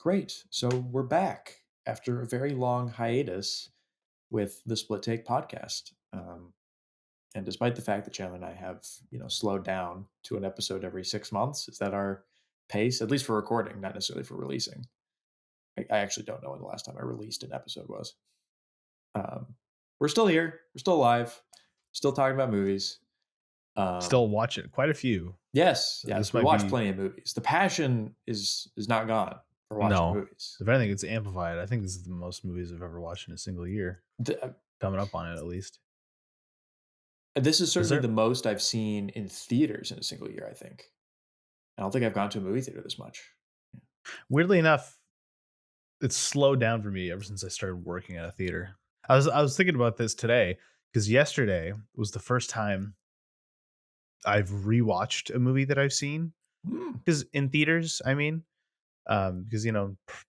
Great. So we're back after a very long hiatus with the Split Take podcast. And despite the fact that Chandler and I have, slowed down to an episode every 6 months, is that our pace, at least for recording, not necessarily for releasing? I actually don't know when the last time I released an episode was. We're still here. We're still alive. Still talking about movies. Still watching quite a few. Yes. We watch plenty of movies. The passion is not gone for watching movies. If anything, it's amplified. I think this is the most movies I've ever watched in a single year. Coming up on it, at least. This is certainly the most I've seen in theaters in a single year, I think. I don't think I've gone to a movie theater this much. Yeah. Weirdly enough, it's slowed down for me ever since I started working at a theater. I was thinking about this today because yesterday was the first time I've rewatched a movie that I've seen. Because in theaters, I mean, because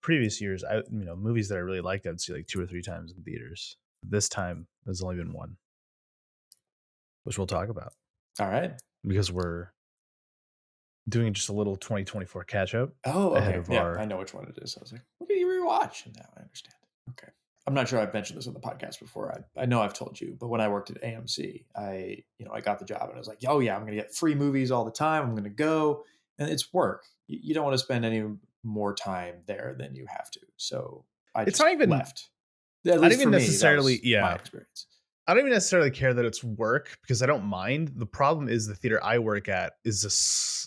previous years, movies that I really liked, I'd see like 2 or 3 times in theaters. This time, there's only been one, which we'll talk about. All right, because we're doing just a little 2024 catch up. Oh, okay. I know which one it is. I was like, what did you rewatch? And now I understand. Okay. I'm not sure I've mentioned this on the podcast before. I know I've told you, but when I worked at AMC, I got the job and I was like, oh yeah, I'm going to get free movies all the time. I'm going to go, and it's work. You don't want to spend any more time there than you have to. So it's not even left. At least I don't even necessarily, my experience. I don't even necessarily care that it's work because I don't mind. The problem is the theater I work at is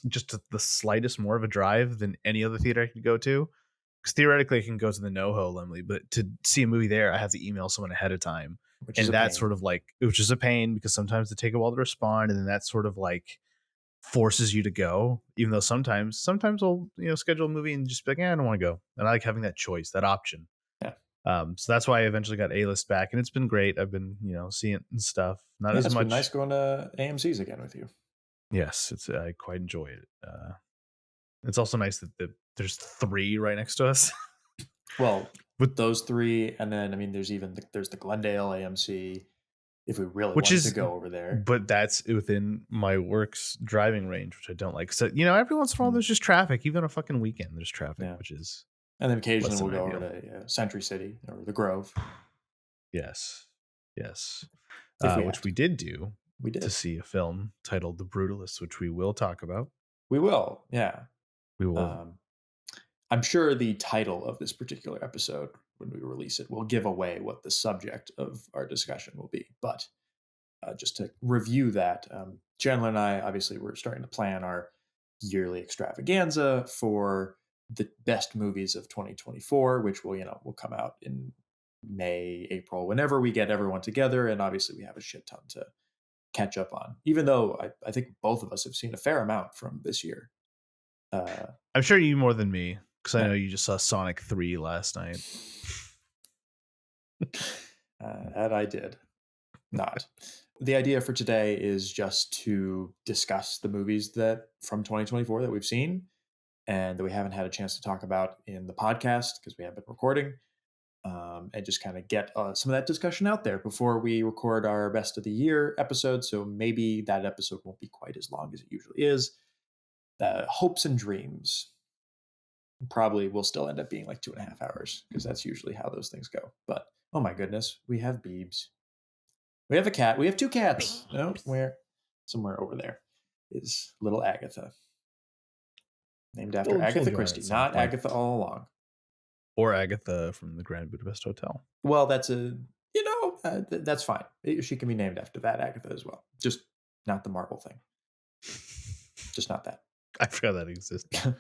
just the slightest more of a drive than any other theater I could go to. Because theoretically, I can go to the NoHo Lemley, but to see a movie there, I have to email someone ahead of time. And that's sort of like, which is a pain because sometimes they take a while to respond. And then that sort of like forces you to go, even though sometimes I'll, schedule a movie and just be like, I don't want to go. And I like having that choice, that option. Yeah. So that's why I eventually got A-List back, and it's been great. I've been, seeing it and stuff. Not as much. It's been nice going to AMC's again with you. Yes, I quite enjoy it. It's also nice that there's 3 right next to us. Well, with those 3, and then there's the Glendale AMC. If we really wanted to go over there, but that's within my work's driving range, which I don't like. So every once in a while there's just traffic. Even on a fucking weekend, there's traffic, which is. And then occasionally we'll go over to Century City or the Grove. Yes. Which we did do. We did to see a film titled The Brutalist, which we will talk about. We will, yeah. We will. I'm sure the title of this particular episode, when we release it, will give away what the subject of our discussion will be. But just to review that, Chandler and I, obviously, we're starting to plan our yearly extravaganza for the best movies of 2024, which will come out in May, April, whenever we get everyone together. And obviously we have a shit ton to catch up on, even though I think both of us have seen a fair amount from this year. I'm sure you more than me, because I know you just saw Sonic 3 last night. That I did not. The idea for today is just to discuss the movies that from 2024 that we've seen and that we haven't had a chance to talk about in the podcast because we have been recording, and just kind of get some of that discussion out there before we record our best of the year episode. So maybe that episode won't be quite as long as it usually is. Hopes and dreams probably will still end up being like 2.5 hours because that's usually how those things go. But oh my goodness, we have Beebs. We have a cat. We have 2 cats. No, where? Somewhere over there is little Agatha. Named after Agatha Christie, not Agatha all along. Or Agatha from the Grand Budapest Hotel. Well, that's that's fine. She can be named after that Agatha as well. Just not the marble thing. Just not that. I forgot that existed.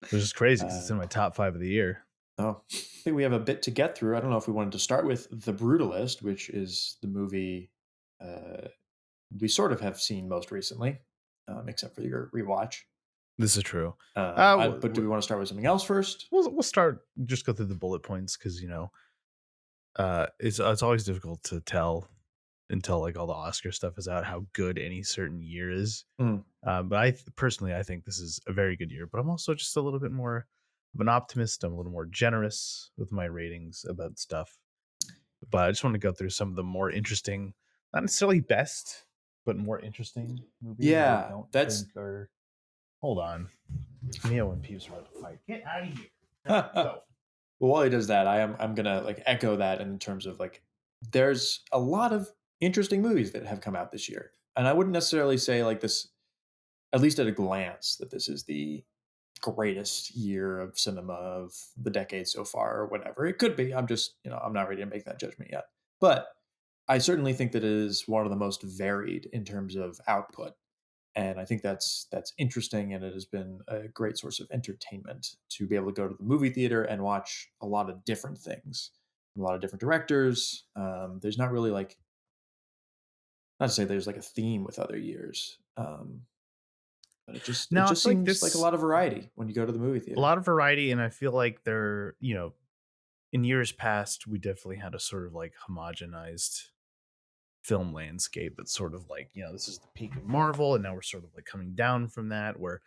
Which is crazy because it's in my top 5 of the year. Oh, I think we have a bit to get through. I don't know if we wanted to start with The Brutalist, which is the movie we sort of have seen most recently, except for your rewatch. This is true. But do we want to start with something else first? We'll start, just go through the bullet points because, it's always difficult to tell until like all the Oscar stuff is out how good any certain year is. But I personally think this is a very good year, but I'm also just a little bit more of an optimist. I'm a little more generous with my ratings about stuff. But I just want to go through some of the more interesting, not necessarily best, but more interesting movies. Yeah, Hold on. Mio and Peeps are about to fight. Get out of here. So Well, while he does that, I'm gonna like echo that in terms of like there's a lot of interesting movies that have come out this year. And I wouldn't necessarily say like this, at least at a glance, that this is the greatest year of cinema of the decade so far or whatever. It could be. I'm just, I'm not ready to make that judgment yet. But I certainly think that it is one of the most varied in terms of output. And I think that's interesting, and it has been a great source of entertainment to be able to go to the movie theater and watch a lot of different things, a lot of different directors. There's not really like, not to say there's like a theme with other years, but it now I just feel like seems like a this lot of variety when you go to the movie a theater. lot of variety, and I feel like they're in years past we definitely had a sort of like homogenized film landscape that's sort of like this is the peak of Marvel, and now we're sort of like coming down from that where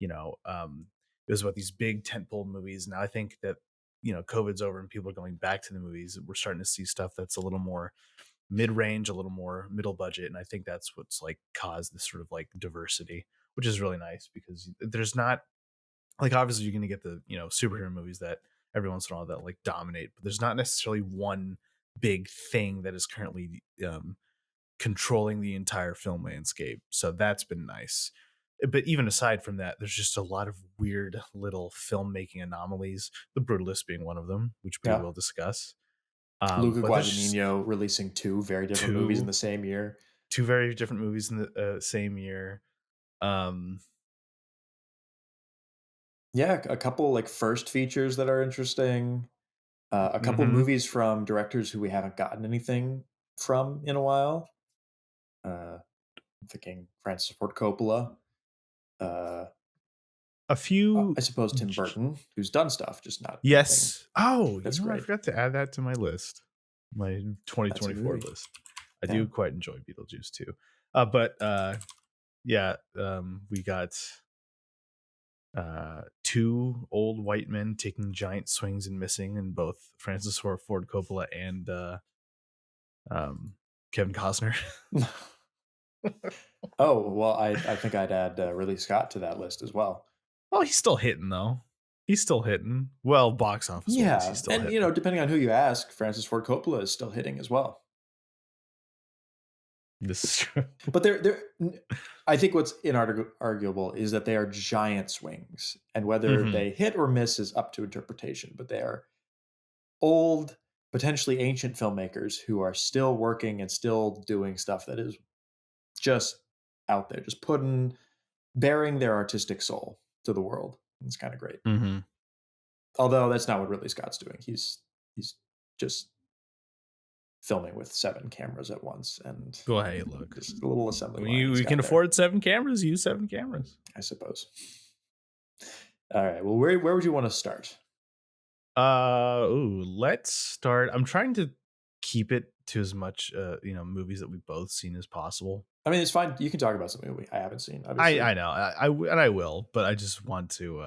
you know it was about these big tentpole movies. Now I think that COVID's over and people are going back to the movies. We're starting to see stuff that's a little more mid-range, a little more middle budget, and I think that's what's like caused this sort of like diversity, which is really nice because there's not like obviously you're going to get the superhero movies that every once in a while that like dominate, but there's not necessarily one big thing that is currently controlling the entire film landscape. So that's been nice. But even aside from that, there's just a lot of weird little filmmaking anomalies. The Brutalist being one of them, which we Yeah. will discuss. Luca But there's just Guadagnino releasing two very different movies in two the same year. two very different movies in the same year. Um, Yeah, a couple like first features that are interesting. A couple mhm. movies from directors who we haven't gotten anything from in a while. I'm thinking Francis Ford Coppola. Uh, A few I suppose Tim Burton, who's done stuff, just not anything yes. Oh, that's I great. forgot to add that to my list. My That's a 2024 movie. list. I Yeah. do quite enjoy Beetlejuice too. But yeah, we got two old white men taking giant swings and missing in both Francis Ford Coppola and um, Kevin Costner. Oh, well, I think I'd add Ridley Scott to that list as well. Well, he's still hitting though. He's still hitting. Well, box office wise, he's Yeah, still and hitting. depending on who you ask, Francis Ford Coppola is still hitting as well. This is true. But I think what's inarguable is that they are giant swings, and whether Hmm. they hit or miss is up to interpretation. But they are old, potentially ancient filmmakers who are still working and still doing stuff that is just out there, just bearing their artistic soul to the world. It's kind of great. Hmm. Although that's not what Ridley Scott's doing. He's just filming with 7 cameras at once and Well, hey, look, just a little assembly when line he's we can got there, afford 7 cameras, use 7 cameras. I suppose. All right. Well, where would you want to start? Ooh, let's start. I'm trying to keep it to as much movies that we've both seen as possible. I mean, it's fine. You can talk about something I haven't seen, I obviously. know and I will, but I just want to.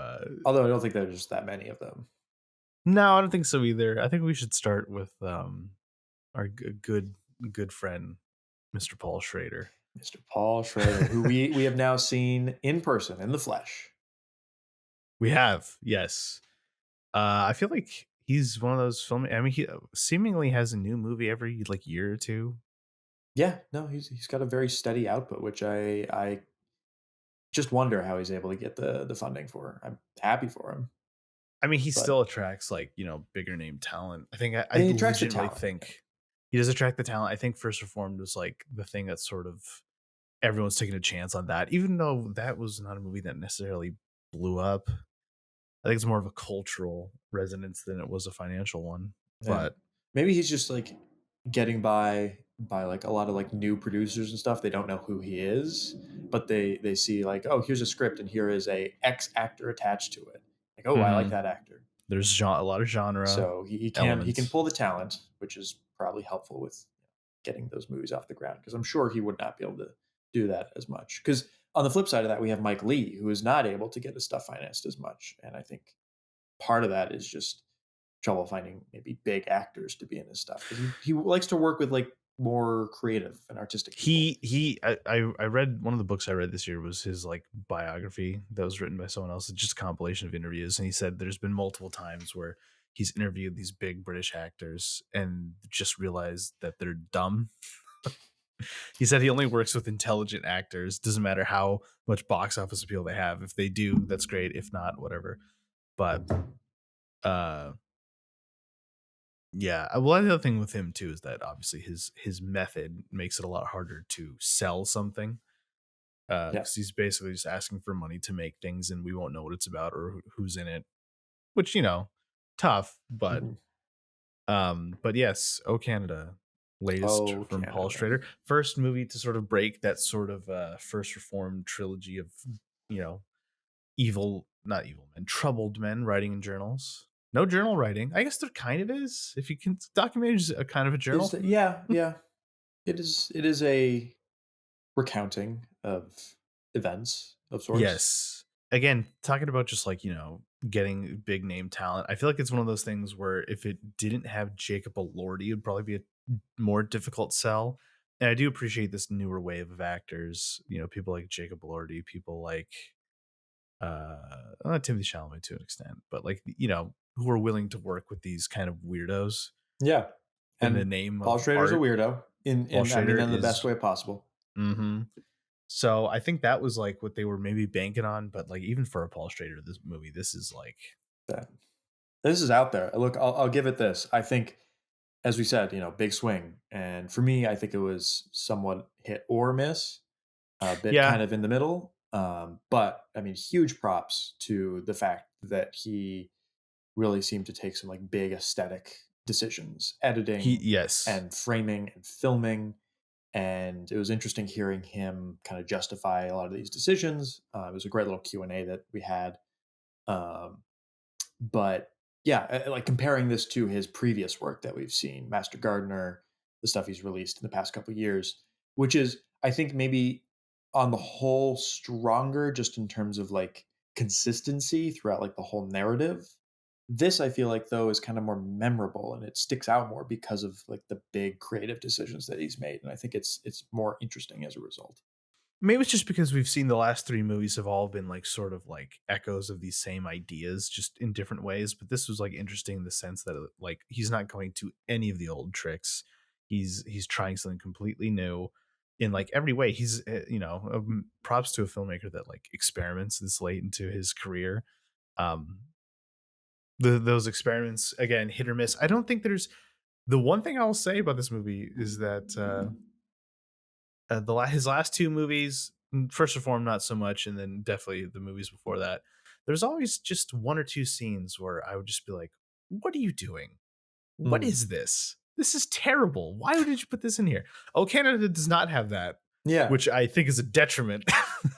Although I don't think there's that many of them. No, I don't think so either. I think we should start with our good friend, Mr. Paul Schrader. Mr. Paul Schrader, who we have now seen in person, in the flesh. We have, yes. I feel like he's one of those film. I mean, he seemingly has a new movie every like year or two. Yeah, no, he's got a very steady output, which I just wonder how he's able to get the funding for. I'm happy for him, I mean, he but still attracts like bigger name talent. I think I he attracts the legitimately talent. think he does attract the talent. I think First Reformed was like the thing that sort of everyone's taking a chance on that, even though that was not a movie that necessarily blew up. I think it's more of a cultural resonance than it was a financial one. Yeah. But Maybe he's just like getting by like a lot of like new producers and stuff. They don't know who he is, but they see like, oh, here's a script and here is a X actor attached to it. Like, oh, I like mhm, that actor. there's a lot of genre So he can elements. pull the talent, which is probably helpful with getting those movies off the ground. Because I'm sure he would not be able to do that as much. Because on the flip side of that, we have Mike Lee, who is not able to get his stuff financed as much. And I think part of that is just trouble finding maybe big actors to be in his stuff because he likes to work with like more creative and artistic people. I read one of the books I read this year was his like biography that was written by someone else. It's just a compilation of interviews, and he said there's been multiple times where he's interviewed these big British actors and just realized that they're dumb. He said he only works with intelligent actors. Doesn't matter how much box office appeal they have. If they do, that's great. If not, whatever. But uh yeah, well, the other thing with him too is that obviously his method makes it a lot harder to sell something Yeah. because he's basically just asking for money to make things, and we won't know what it's about or who's in it. Which tough, Mhm. but yes, Oh Canada, latest Oh, from Paul Canada. Schrader, first movie to sort of break that sort of first reformed trilogy of you know not evil men, troubled men writing in journals. No journal writing. I guess there kind of is. If you can, documentary is a kind of a journal. Is that, yeah, yeah. It is a recounting of events of sorts. Yes. Again, talking about just like, getting big name talent. I feel like it's one of those things where if it didn't have Jacob Elordi, it would probably be a more difficult sell. And I do appreciate this newer wave of actors, people like Jacob Elordi, people like Timothy Chalamet to an extent, but like, who are willing to work with these kind of weirdos Yeah. in the And name Paul of Schrader's a art. weirdo Paul I mean Schrader in the best is way possible. mhm. So I think that was like what they were maybe banking on, but like even for a Paul Schrader, this movie, this is like That this is out there. Look, I'll give it this. I think, as we said, big swing. And for me, I think it was somewhat hit or miss, a bit kind yeah, of in the middle. But I mean, huge props to the fact that he really seemed to take some like big aesthetic decisions, he editing yes. and framing and filming. And it was interesting hearing him kind of justify a lot of these decisions. It was a great little Q&A that we had. Um, but yeah, like comparing this to his previous work that we've seen, Master Gardener, the stuff he's released in the past couple of years, which is, I think, maybe on the whole stronger just in terms of like consistency throughout like the whole narrative. This I feel like though is kind of more memorable and it sticks out more because of like the big creative decisions that he's made, and I think it's more interesting as a result. Maybe it's just because we've seen the last three movies have all been like sort of like echoes of these same ideas, just in different ways. But this was like interesting in the sense that like he's not going to any of the old tricks. He's trying something completely new in like every way. He's props to a filmmaker that like experiments this late into his career. Um, those experiments again hit or miss. I don't think there's the one thing I'll say about this movie is that his last two movies, First Reform, not so much, and then definitely the movies before that. There's always just one or two scenes where I would just be like, "What are you doing? What Mm. is this? This is terrible. Why did you put this in here?" Oh, Canada does not have that, Yeah. which I think is a detriment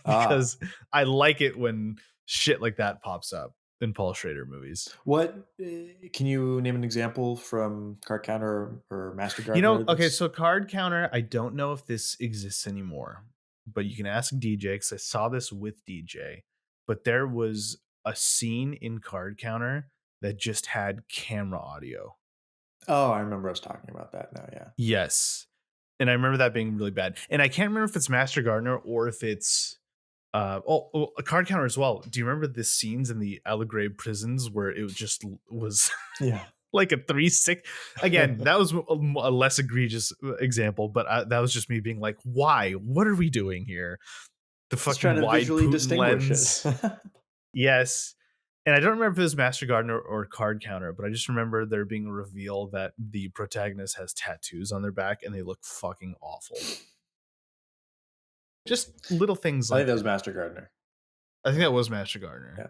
Ah. because I like it when shit like that pops up in Paul Schrader movies. What can you name an example from Card Counter or Master Gardener Okay, that's so Card Counter, I don't know if this exists anymore, but you can ask DJ because I saw this with DJ. But there was a scene in Card Counter that just had camera audio. Oh, I remember us talking about that now, yeah. Yes. And I remember that being really bad. And I can't remember if it's Master Gardener or if it's a Card Counter as well. Do you remember the scenes in the Allegre prisons where it just was Yeah. like a 3-6? Again, that was a less egregious example, but that was just me being like, why? What are we doing here? The Just trying fucking to wide visually Putin distinguish it. lens. Yes. And I don't remember if it was Master Gardener or Card Counter, but I just remember there being a reveal that the protagonist has tattoos on their back and they look fucking awful. Just little things I think like that was that. Master Gardener. I think that was Master Gardener. Yeah.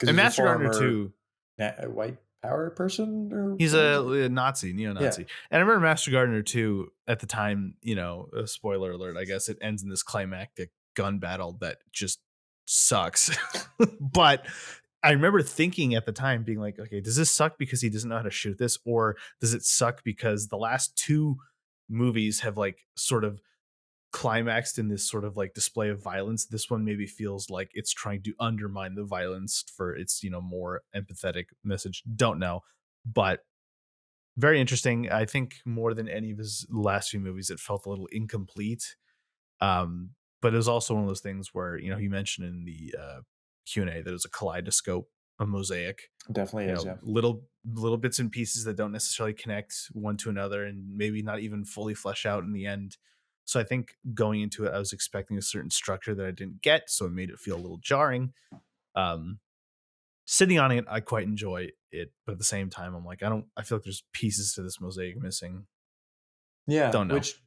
Because And he's a Master Gardener former too. white power person or He's what was a it? Nazi, Yeah. neo-Nazi. And I remember Master Gardener too, at the time, a spoiler alert, I guess it ends in this climactic gun battle that just sucks. But I remember thinking at the time, being like, okay, does this suck because he doesn't know how to shoot this? Or does it suck because the last two movies have like sort of climaxed in this sort of like display of violence? This one maybe feels like it's trying to undermine the violence for its, more empathetic message. Don't know. But Very interesting. I think more than any of his last few movies, it felt a little incomplete. But it was also one of those things where, he mentioned in the Q&A that it was a kaleidoscope, a mosaic, Definitely is, yeah. little bits and pieces that don't necessarily connect one to another and maybe not even fully flesh out in the end. So I think going into it, I was expecting a certain structure that I didn't get, so it made it feel a little jarring. Um, Sitting on it, I quite enjoy it, but at the same time, I'm like, I feel like there's pieces to this mosaic missing. Yeah, Don't know. which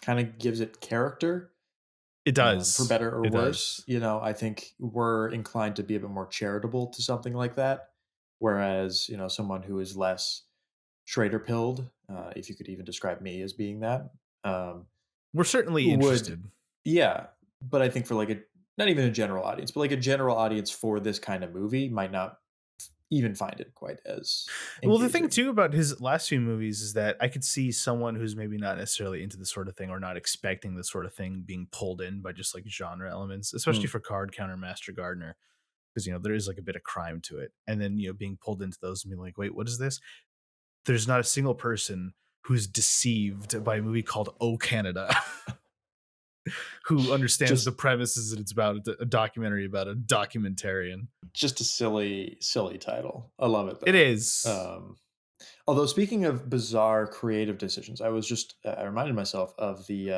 kind of gives it character, It for does. better or It worse. does. I think we're inclined to be a bit more charitable to something like that, whereas someone who is less Schrader pilled, if you could even describe me as being that, um, We're certainly would interested. yeah. But I think for like a not even a general audience, but like a general audience for this kind of movie might not even find it quite as Well, the thing engaging. too about his last few movies is that I could see someone who's maybe not necessarily into this sort of thing or not expecting this sort of thing being pulled in by just like genre elements, especially Mm. for Card Counter Master Gardener, because there is like a bit of crime to it. And then being pulled into those and being like, wait, what is this? There's not a single person who's deceived by a movie called Oh Canada who understands the Just premises that it's about a documentary about a documentarian. just a silly title. I love it It though. is. Although speaking of bizarre creative decisions, I reminded myself of there's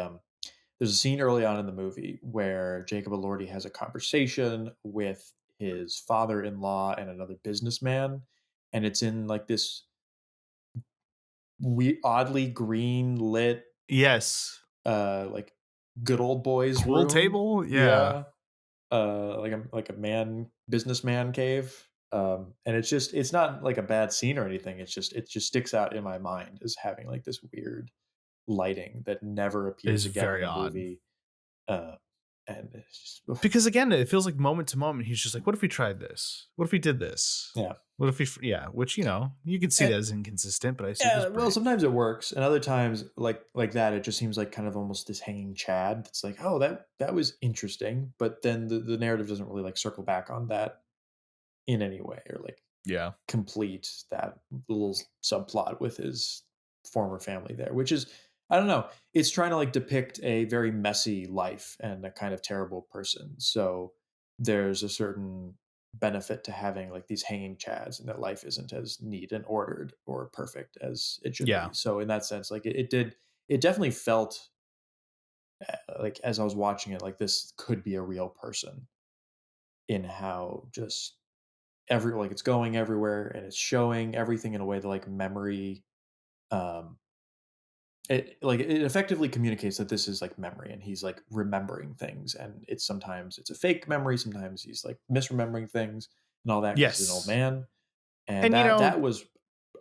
a scene early on in the movie where Jacob Elordi has a conversation with his father-in-law and another businessman, and it's in like this we oddly green lit like good old boys Pool room. table. Yeah. Yeah. Like a man businessman cave. And it's not like a bad scene or anything. It just sticks out in my mind as having like this weird lighting that never It appears is again in very the odd. movie. And it's just oof. Because again, it feels like moment to moment. He's just like, "What if we tried this? What if we did this? Yeah. What if we?" Yeah, which you can see that And as inconsistent, but I see it as yeah, well, brave. sometimes it works, and other times, like that, it just seems like kind of almost this hanging chad. It's like, oh, that was interesting, but then the narrative doesn't really like circle back on that in any way, or like Yeah. complete that little subplot with his former family there, which is I don't know. It's trying to like depict a very messy life and a kind of terrible person. So there's a certain benefit to having like these hanging chads and that life isn't as neat and ordered or perfect as it should Yeah. be. So in that sense, like it definitely felt like as I was watching it, like this could be a real person in how just like it's going everywhere and it's showing everything in a way that like memory um it effectively communicates that this is like memory and he's like remembering things, and it's sometimes it's a fake memory, sometimes he's like misremembering things and all that because he's an old Yes. man, and And that was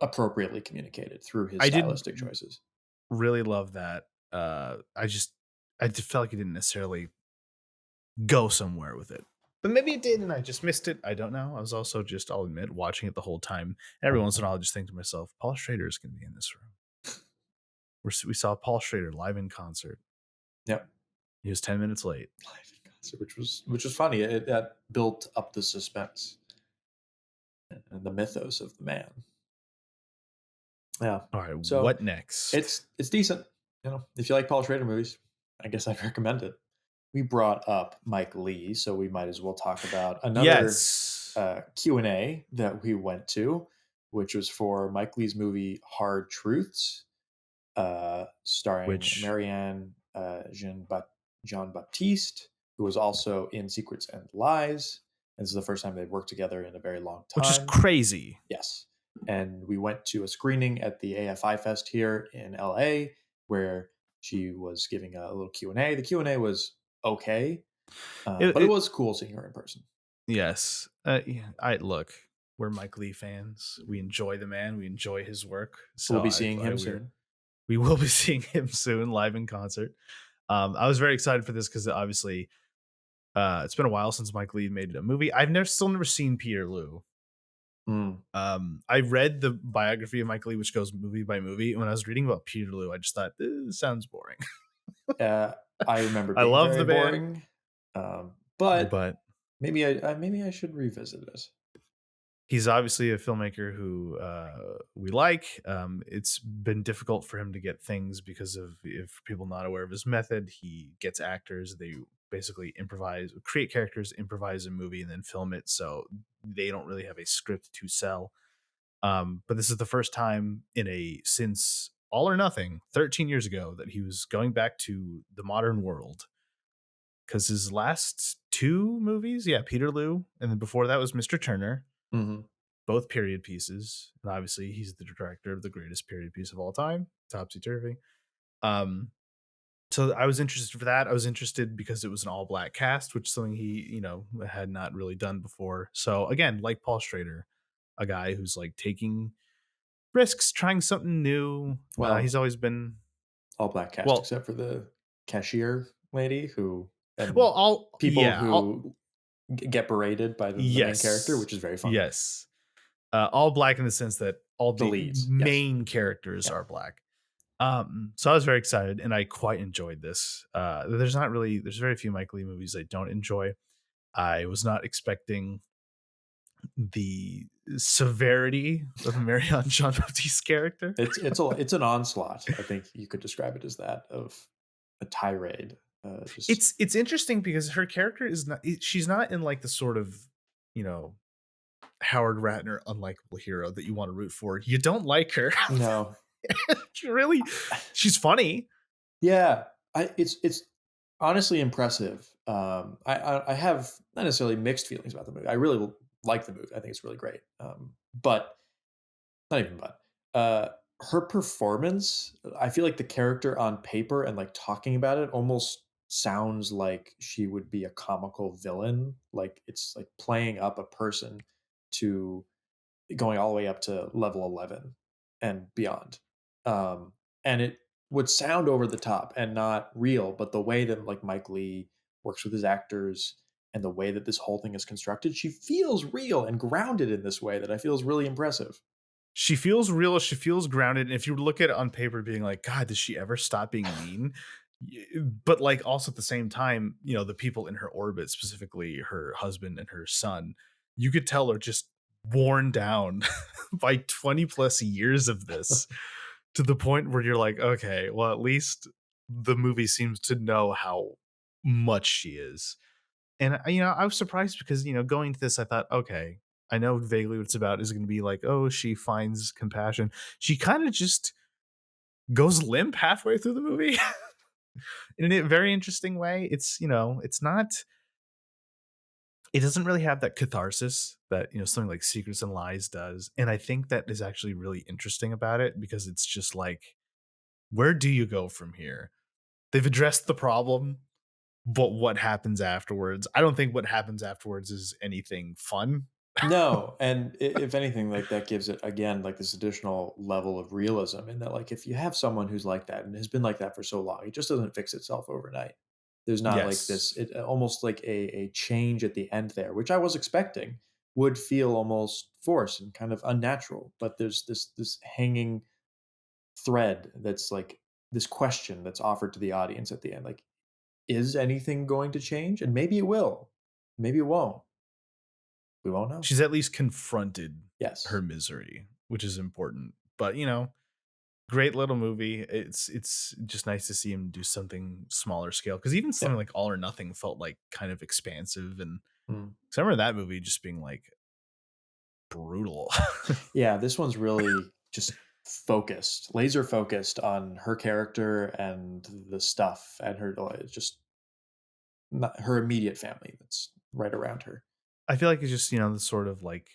appropriately communicated through his I did stylistic choices. really love that. I just felt like it didn't necessarily go somewhere with it. But maybe it did, and I just missed it. I don't know. I was also just, I'll admit, watching it the whole time. Every once in a while, I just think to myself, Paul Schrader is going to be in this room. We saw Paul Schrader live in concert. Yep. He was 10 minutes late. Live in concert, which was funny. That built up the suspense and the mythos of the man. Yeah. All right, So what next? it's decent. If you like Paul Schrader movies, I guess I'd recommend it. We brought up Mike Lee, so we might as well talk about another Yes. Q&A that we went to, which was for Mike Lee's movie Hard Truths, starring Which, Marianne Jean Baptiste, who was also in Secrets and Lies. And this is the first time they've worked together in a very long which is time. crazy. Yes. And we went to a screening at the AFI Fest here in LA where she was giving a little Q&A. The Q&A was okay, It, but it it, was cool seeing her in person. yes. Yeah, I look. We're Mike Lee fans. We enjoy the man. We enjoy his work. We'll So be seeing him soon. we will be seeing him soon live in concert. I was very excited for this because obviously it's been a while since Mike Lee made a movie. I've still never seen Peter Lou. Mm. I read the biography of Mike Lee, which goes movie by movie. And when I was reading about Peter Lou, I just thought this sounds boring. Uh, I remember I being love very the man, boring, but but maybe I should revisit it. He's obviously a filmmaker who we like. It's been difficult for him to get things because of if people not aware of his method. He gets actors, they basically improvise, create characters, improvise a movie, and then film it. So they don't really have a script to sell. But this is the first time in a since All or Nothing 13 years ago that he was going back to the modern world because his last two movies, yeah, Peterloo, and then before that was Mr. Turner, Hmm. both period pieces. And obviously, he's the director of the greatest period piece of all time, Topsy Turvy. Um, so I was interested for that. I was interested because it was an all black cast, which is something he, had not really done before. So again, like Paul Schrader, a guy who's like taking risks, trying something new. He's Well, always been all black cast well, except for the cashier lady who well, and all people yeah, all who get berated by the main character, yes, which is very funny. yes, all black in the sense that all The the leads, yes, main characters yeah. are black. So I was very excited and I quite enjoyed this. There's very few Mike Lee movies I don't enjoy. I was not expecting the severity of Marianne Jean Baptiste's character. It's an onslaught. I think you could describe it as that of a tirade. Just It's interesting because her character is not she's not in like the sort of, you know, Howard Ratner unlikable hero that you want to root for. You don't like her. no, She really she's funny. yeah. It's honestly impressive. I have not necessarily mixed feelings about the movie. I really like the movie. I think it's really great. But not even but her performance, I feel like the character on paper and like talking about it almost sounds like she would be a comical villain. Like it's like playing up a person to going all the way up to level 11 and beyond. And it would sound over the top and not real, but the way that like Mike Lee works with his actors and the way that this whole thing is constructed, she feels real and grounded in this way that I feel is really impressive. She feels real, she feels grounded, and if you look at it on paper being like, "God, does she ever stop being mean?" But, like, also at the same time, the people in her orbit, specifically her husband and her son, you could tell are just worn down by 20 plus years of this to the point where you're like, "Okay, well, at least the movie seems to know how much she is." And I was surprised because going to this, I thought, okay, I know vaguely what it's about. Is going to be like, oh, she finds compassion. She kind of just goes limp halfway through the movie in a very interesting way. It's not. It doesn't really have that catharsis that something like Secrets and Lies does, and I think that is actually really interesting about it because it's just like, where do you go from here? They've addressed the problem, but what happens afterwards? I don't think what happens afterwards is anything fun. No, and if anything, like that gives it again like this additional level of realism in that like if you have someone who's like that and has been like that for so long, it just doesn't fix itself overnight. There's not like Yes. this almost like a change at the end there, which I was expecting would feel almost forced and kind of unnatural. But there's this hanging thread that's like this question that's offered to the audience at the end, like is anything going to change? And maybe it will, maybe it won't. We won't know. She's at least confronted her Yes. misery, which is important. But, great little movie. It's just nice to see him do something smaller scale because even something Yeah. like All or Nothing felt like kind of expansive, and Mm. 'cause I remember that movie just being like brutal. Yeah, this one's really just focused, laser focused on her character and the stuff and her just not her immediate family that's right around her. I feel like it's just, the sort of like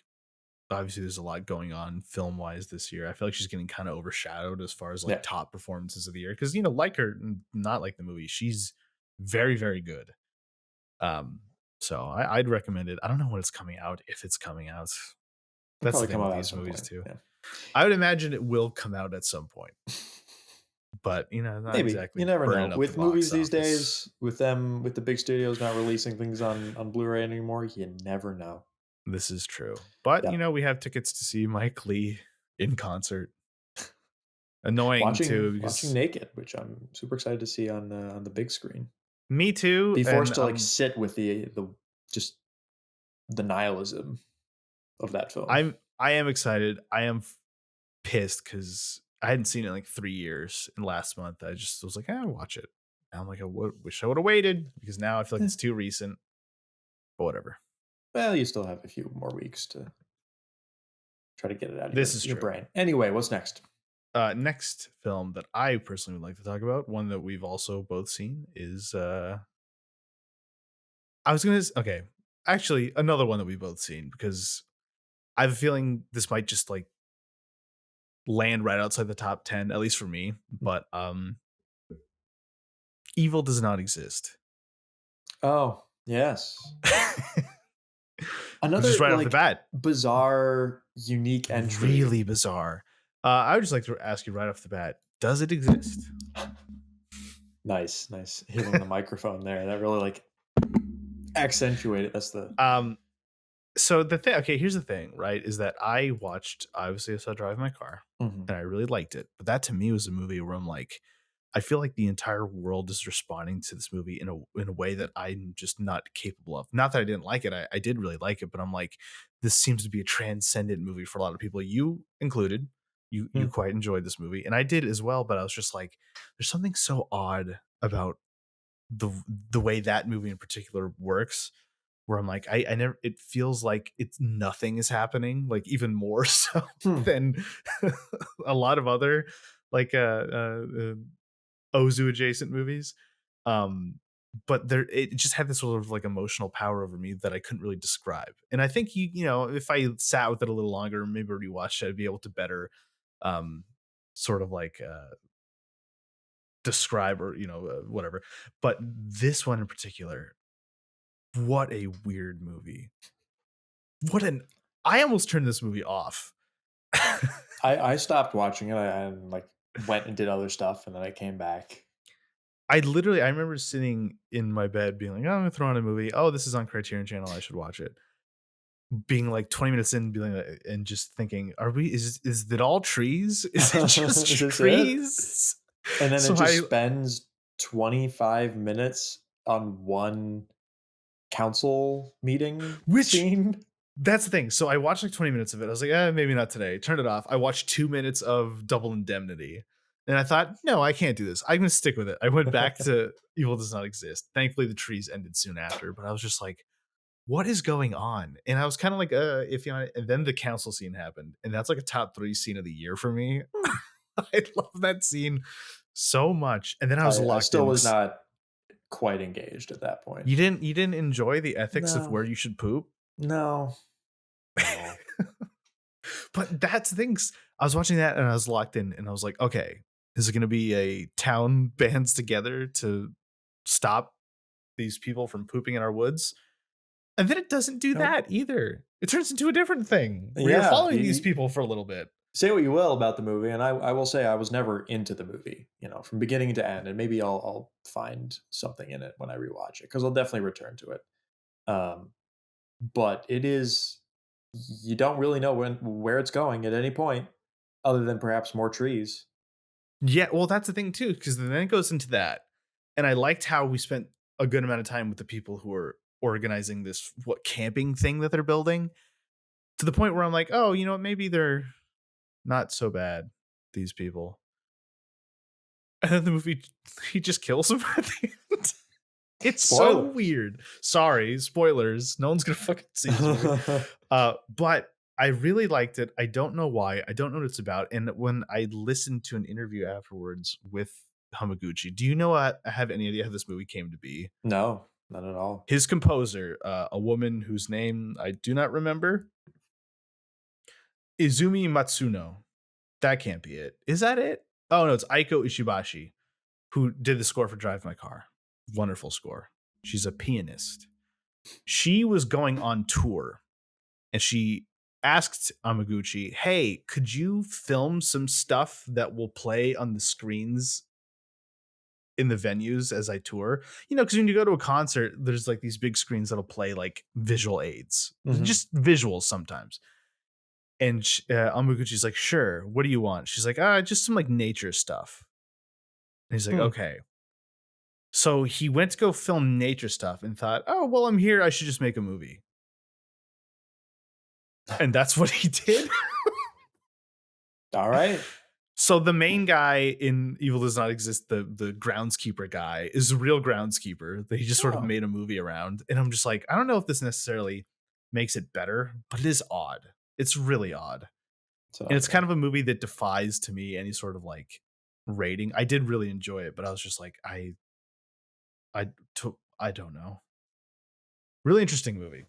obviously there's a lot going on film wise this year. I feel like she's getting kind of overshadowed as far as like Yeah. top performances of the year. Cause like her, not like the movie, she's very, very good. Um, so I'd recommend it. I don't know when it's coming out, if it's coming out. It'll That's the probably thing come with out at these some movies point. too. Yeah. I would imagine it will come out at some point, but not Maybe. You exactly never know. burning up the With box movies these office. days, with the big studios not releasing things on Blu-ray anymore, you never know. This is true. But Yeah. we have tickets to see Mike Lee in concert. Annoying too, Watching because Naked, which I'm super excited to see on the big screen. me too. Be And forced to like sit with the just the nihilism. of that film. I am excited. I am pissed because I hadn't seen it in like 3 years, and last month I just was like, I'll watch it. And I'm like, wish I would have waited because now I feel like Eh, it's too recent, but whatever. well, you still have a few more weeks to try to get it out of This is your true. brain. Anyway, what's next? Next film that I personally would like to talk about, one that we've also both seen, is I was gonna okay, actually another one that we've both seen because I have a feeling this might just like land right outside the top 10, at least for me. But Evil Does Not Exist. Oh, yes. Just Another right off the like bat, bizarre, unique entry. really bizarre. I would just like to ask you right off the bat: does it exist? Nice, nice. Hitting the microphone there. That really like accentuated. That's the Um, so the thing, okay, here's the thing, right? Is that obviously I saw Drive My Car, Mhm. and I really liked it. But that to me was a movie where I'm like, I feel like the entire world is responding to this movie in a way that I'm just not capable of. Not that I didn't like it, I did really like it, but I'm like, this seems to be a transcendent movie for a lot of people, you included. You Hmm. quite enjoyed this movie, and I did as well. But I was just like, there's something so odd about the way that movie in particular works, where I'm like, I never. It feels like it's nothing is happening, like even more so Hmm. than a lot of other like Ozu adjacent movies. Um, but there, it just had this sort of like emotional power over me that I couldn't really describe. And I think you know, if I sat with it a little longer, maybe rewatched it, I'd be able to better, um, sort of like describe or whatever. But this one in particular, what a weird movie! What an I almost turned this movie off. I stopped watching it. I like went and did other stuff, and then I came back. I remember sitting in my bed being like, oh, I'm gonna throw on a movie. Oh, this is on Criterion Channel. I should watch it. Being like 20 minutes in, being like, and just thinking, is it all trees? Is it just Is this it? trees? And then it So I just spends 25 minutes on one council meeting which scene. That's the thing. So I watched like 20 minutes of it. I was like, maybe not today. Turned it off. I watched 2 minutes of Double Indemnity. And I thought, no, I can't do this. I'm gonna stick with it. I went back to Evil Does Not Exist. Thankfully, the trees ended soon after, but I was just like, what is going on? And I was kind of like, iffy on it. And then the council scene happened, and that's like a top 3 scene of the year for me. Hmm. I love that scene so much. And then I was I locked still in. was not quite engaged at that point. You didn't enjoy the ethics of No, where you should poop? no, no. But that's things. I was watching that and I was locked in, and I was like, okay, is it going to be a town bands together to stop these people from pooping in our woods? And then it doesn't do Nope. that either. It turns into a different thing where you're Yeah, following these people for a little bit. say what you will about the movie, and I will say I was never into the movie, from beginning to end, and maybe I'll find something in it when I rewatch it because I'll definitely return to it. Um, but it is you don't really know where it's going at any point, other than perhaps more trees. Yeah, well, that's the thing too, because then it goes into that. And I liked how we spent a good amount of time with the people who are organizing this camping thing that they're building, to the point where I'm like, oh, you know what, maybe they're not so bad, these people. And then the movie, he just kills him at the end. It's so Spoilers. weird. Sorry, spoilers. No one's gonna fucking see this movie. But I really liked it. I don't know why. I don't know what it's about. And when I listened to an interview afterwards with Hamaguchi, do you know? Have any idea how this movie came to be? No, not at all. His composer, a woman whose name I do not remember, Izumi Matsuno. That can't be it. Is that it? Oh no, it's Aiko Ishibashi, who did the score for Drive My Car. Wonderful score. She's a pianist. She was going on tour, and she asked Amaguchi, hey, could you film some stuff that will play on the screens in the venues as I tour? Because when you go to a concert, there's like these big screens that'll play like visual aids, Mhm. just visuals sometimes. And Amaguchi's like, sure, what do you want? She's like, just some like nature stuff. And he's like, Hmm. okay. So he went to go film nature stuff and thought, oh, well, I'm here. I should just make a movie. And that's what he did. All right. So the main guy in Evil Does Not Exist, the groundskeeper guy, is a real groundskeeper that he just sort of Oh, made a movie around. And I'm just like, I don't know if this necessarily makes it better, but it is odd. It's really odd. it's an And odd it's kind one. of a movie that defies to me any sort of like rating. I did really enjoy it, but I was just like, I don't know. Really interesting movie.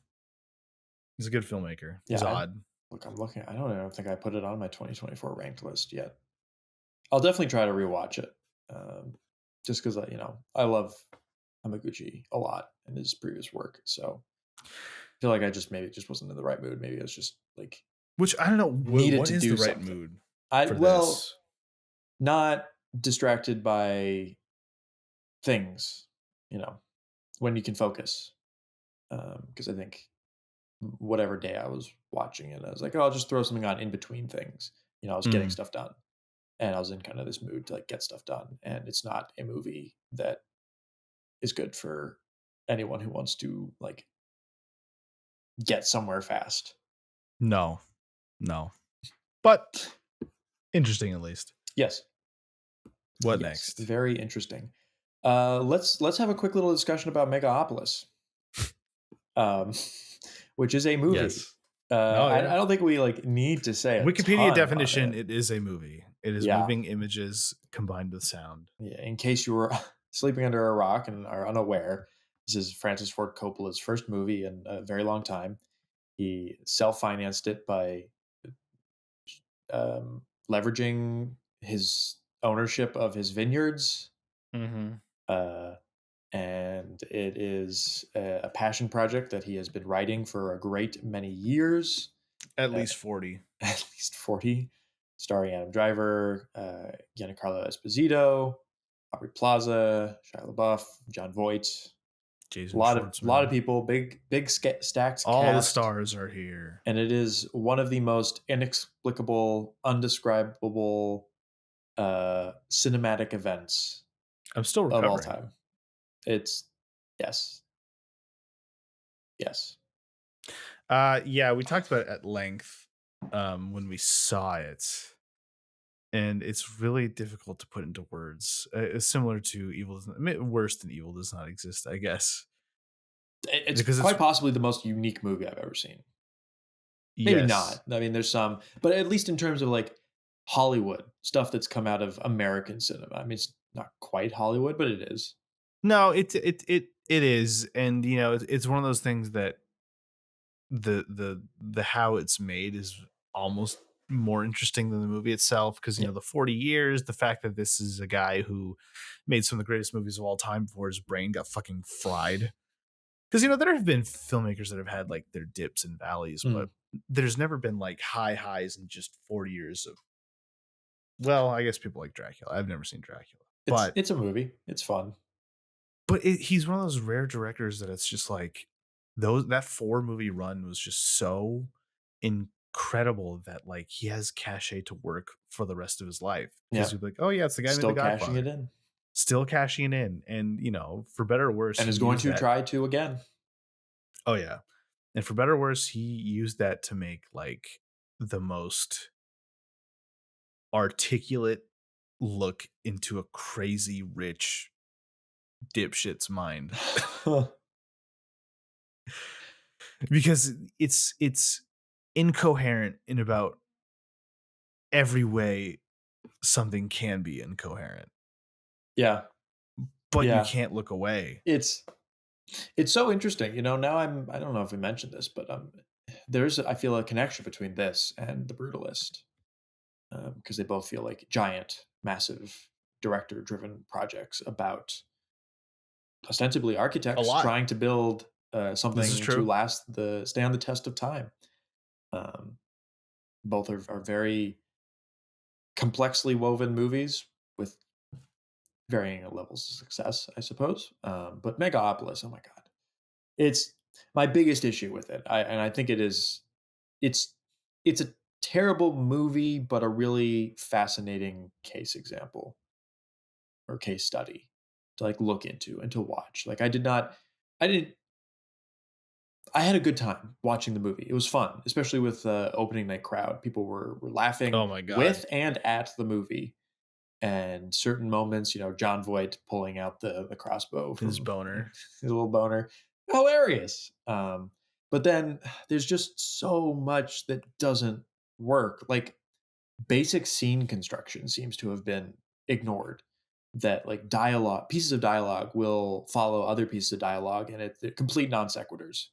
He's a good filmmaker. Yeah, He's odd. look, I'm looking. I don't even think I put it on my 2024 ranked list yet. I'll definitely try to rewatch it, just because I love Hamaguchi a lot and his previous work. So I feel like I just maybe just wasn't in the right mood. Maybe it was just like Which I don't know. needed What to is do the right something. mood I for well, this? not distracted by things, you know, when you can focus. Because I think whatever day I was watching it, I was like, oh, I'll just throw something on in between things. I was getting Mm, stuff done, and I was in kind of this mood to like get stuff done. And it's not a movie that is good for anyone who wants to like get somewhere fast. no, no. But interesting at least. Yes, What yes, next? very interesting. Let's have a quick little discussion about Megalopolis, um, which is a movie. Yes. Oh I yeah. don't think we like need to say a Wikipedia ton on definition, it. it is a movie. It is Yeah, moving images combined with sound. yeah. In case you were sleeping under a rock and are unaware, this is Francis Ford Coppola's first movie in a very long time. He self-financed it by leveraging his ownership of his vineyards, Mm-hmm. uh, and it is a passion project that he has been writing for a great many years, At uh, least 40. at least 40, starring Adam Driver, Giancarlo Esposito, Aubrey Plaza, Shia LaBeouf, John Voight, a Jason lot of Schwartzman. people, big stacked All the cast, stars are here. and it is one of the most inexplicable, undescribable cinematic events I'm still of all recovering. time. It's yes, yes, Yeah, we talked about it at length when we saw it. And it's really difficult to put into words. It's similar to worse than Evil Does Not Exist, I guess. It's Because it's quite possibly the most unique movie I've ever seen. Maybe yes. not. I mean, there's some, but at least in terms of like Hollywood stuff that's come out of American cinema. I mean, it's not quite Hollywood, but it is. No, it is. And it's one of those things that the how it's made is almost more interesting than the movie itself because Yeah. the 40 years, the fact that this is a guy who made some of the greatest movies of all time before his brain got fucking fried. Because there have been filmmakers that have had like their dips and valleys, Mm. but there's never been like high highs in just 40 years of, well, I guess people like Dracula. I've never seen Dracula. But It's a movie. It's fun. he's one of those rare directors that it's just like that 4 movie run was just so incredible that like he has cachet to work for the rest of his life because Yeah. you'd be like, oh yeah, it's the guy who made The Still cashing Godfather, it in, still cashing in, and for better or worse, and he is going used to that. try to again. Oh yeah, and for better or worse, he used that to make like the most articulate look into a crazy rich dipshit's mind because it's incoherent in about every way something can be incoherent, Yeah. but you Yeah. can't look away. It's it's so interesting. Now I don't know if we mentioned this, but there's I feel a connection between this and The Brutalist, because they both feel like giant, massive director-driven projects about ostensibly A architects lot. trying to build This is something to true. stay on the test of time. Um, both are very complexly woven movies with varying levels of success, I suppose. But Megalopolis, oh my god, it's my biggest issue with it. I think it is it's it's a terrible movie, but a really fascinating case example or case study to like look into and to watch. Like I didn't I had a good time watching the movie. It was fun, especially with the opening night crowd. People were laughing Oh my god, with and at the movie, and certain moments, John Voight pulling out the crossbow his from boner. his little boner, hilarious. But then there's just so much that doesn't work. Like basic scene construction seems to have been ignored. That like dialogue, pieces of dialogue will follow other pieces of dialogue, and they're complete non sequiturs.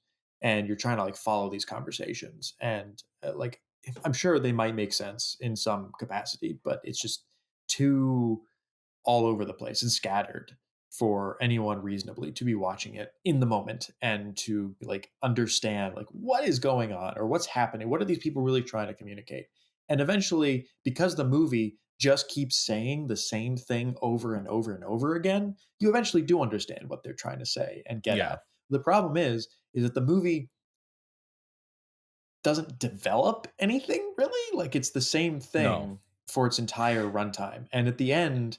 And you're trying to like follow these conversations, and like I'm sure they might make sense in some capacity, but it's just too all over the place and scattered for anyone reasonably to be watching it in the moment and to like understand like what is going on or what's happening, what are these people really trying to communicate. And eventually, because the movie just keeps saying the same thing over and over and over again, you eventually do understand what they're trying to say and get Yeah, at. The problem is that the movie doesn't develop anything really. Like it's the same no, thing for its entire runtime, and at the end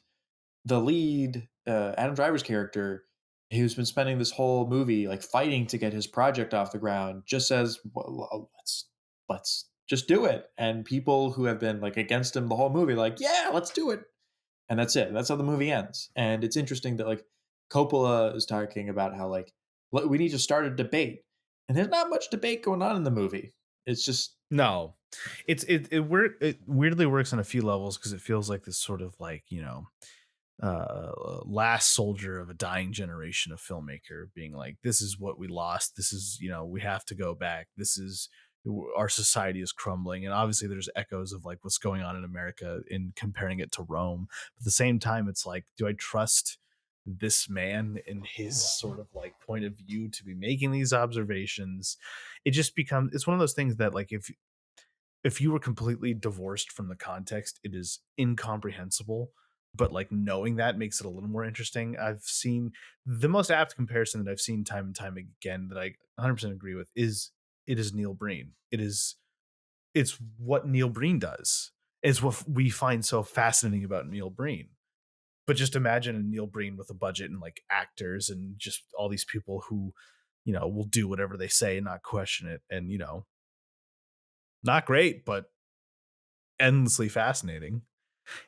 the lead, Adam Driver's character, who's been spending this whole movie like fighting to get his project off the ground, just says, well, let's just do it." And people who have been like against him the whole movie, like, "Yeah, let's do it." And that's it. That's how the movie ends. And it's interesting that like Coppola is talking about how like we need to start a debate, and there's not much debate going on in the movie. It's just no. It weirdly works on a few levels because it feels like this sort of like last soldier of a dying generation of filmmaker being like, this is what we lost, this is, we have to go back, this is, our society is crumbling. And obviously there's echoes of like what's going on in America in comparing it to Rome, but at the same time it's like, do I trust this man and his sort of like point of view to be making these observations? It just becomes, it's one of those things that like if you were completely divorced from the context, it is incomprehensible. But like knowing that makes it a little more interesting. I've seen the most apt comparison that I've seen time and time again that I 100% agree with is it is Neil Breen. It's what Neil Breen does. It's what we find so fascinating about Neil Breen. But just imagine a Neil Breen with a budget and like actors and just all these people who, will do whatever they say and not question it. And, not great, but endlessly fascinating.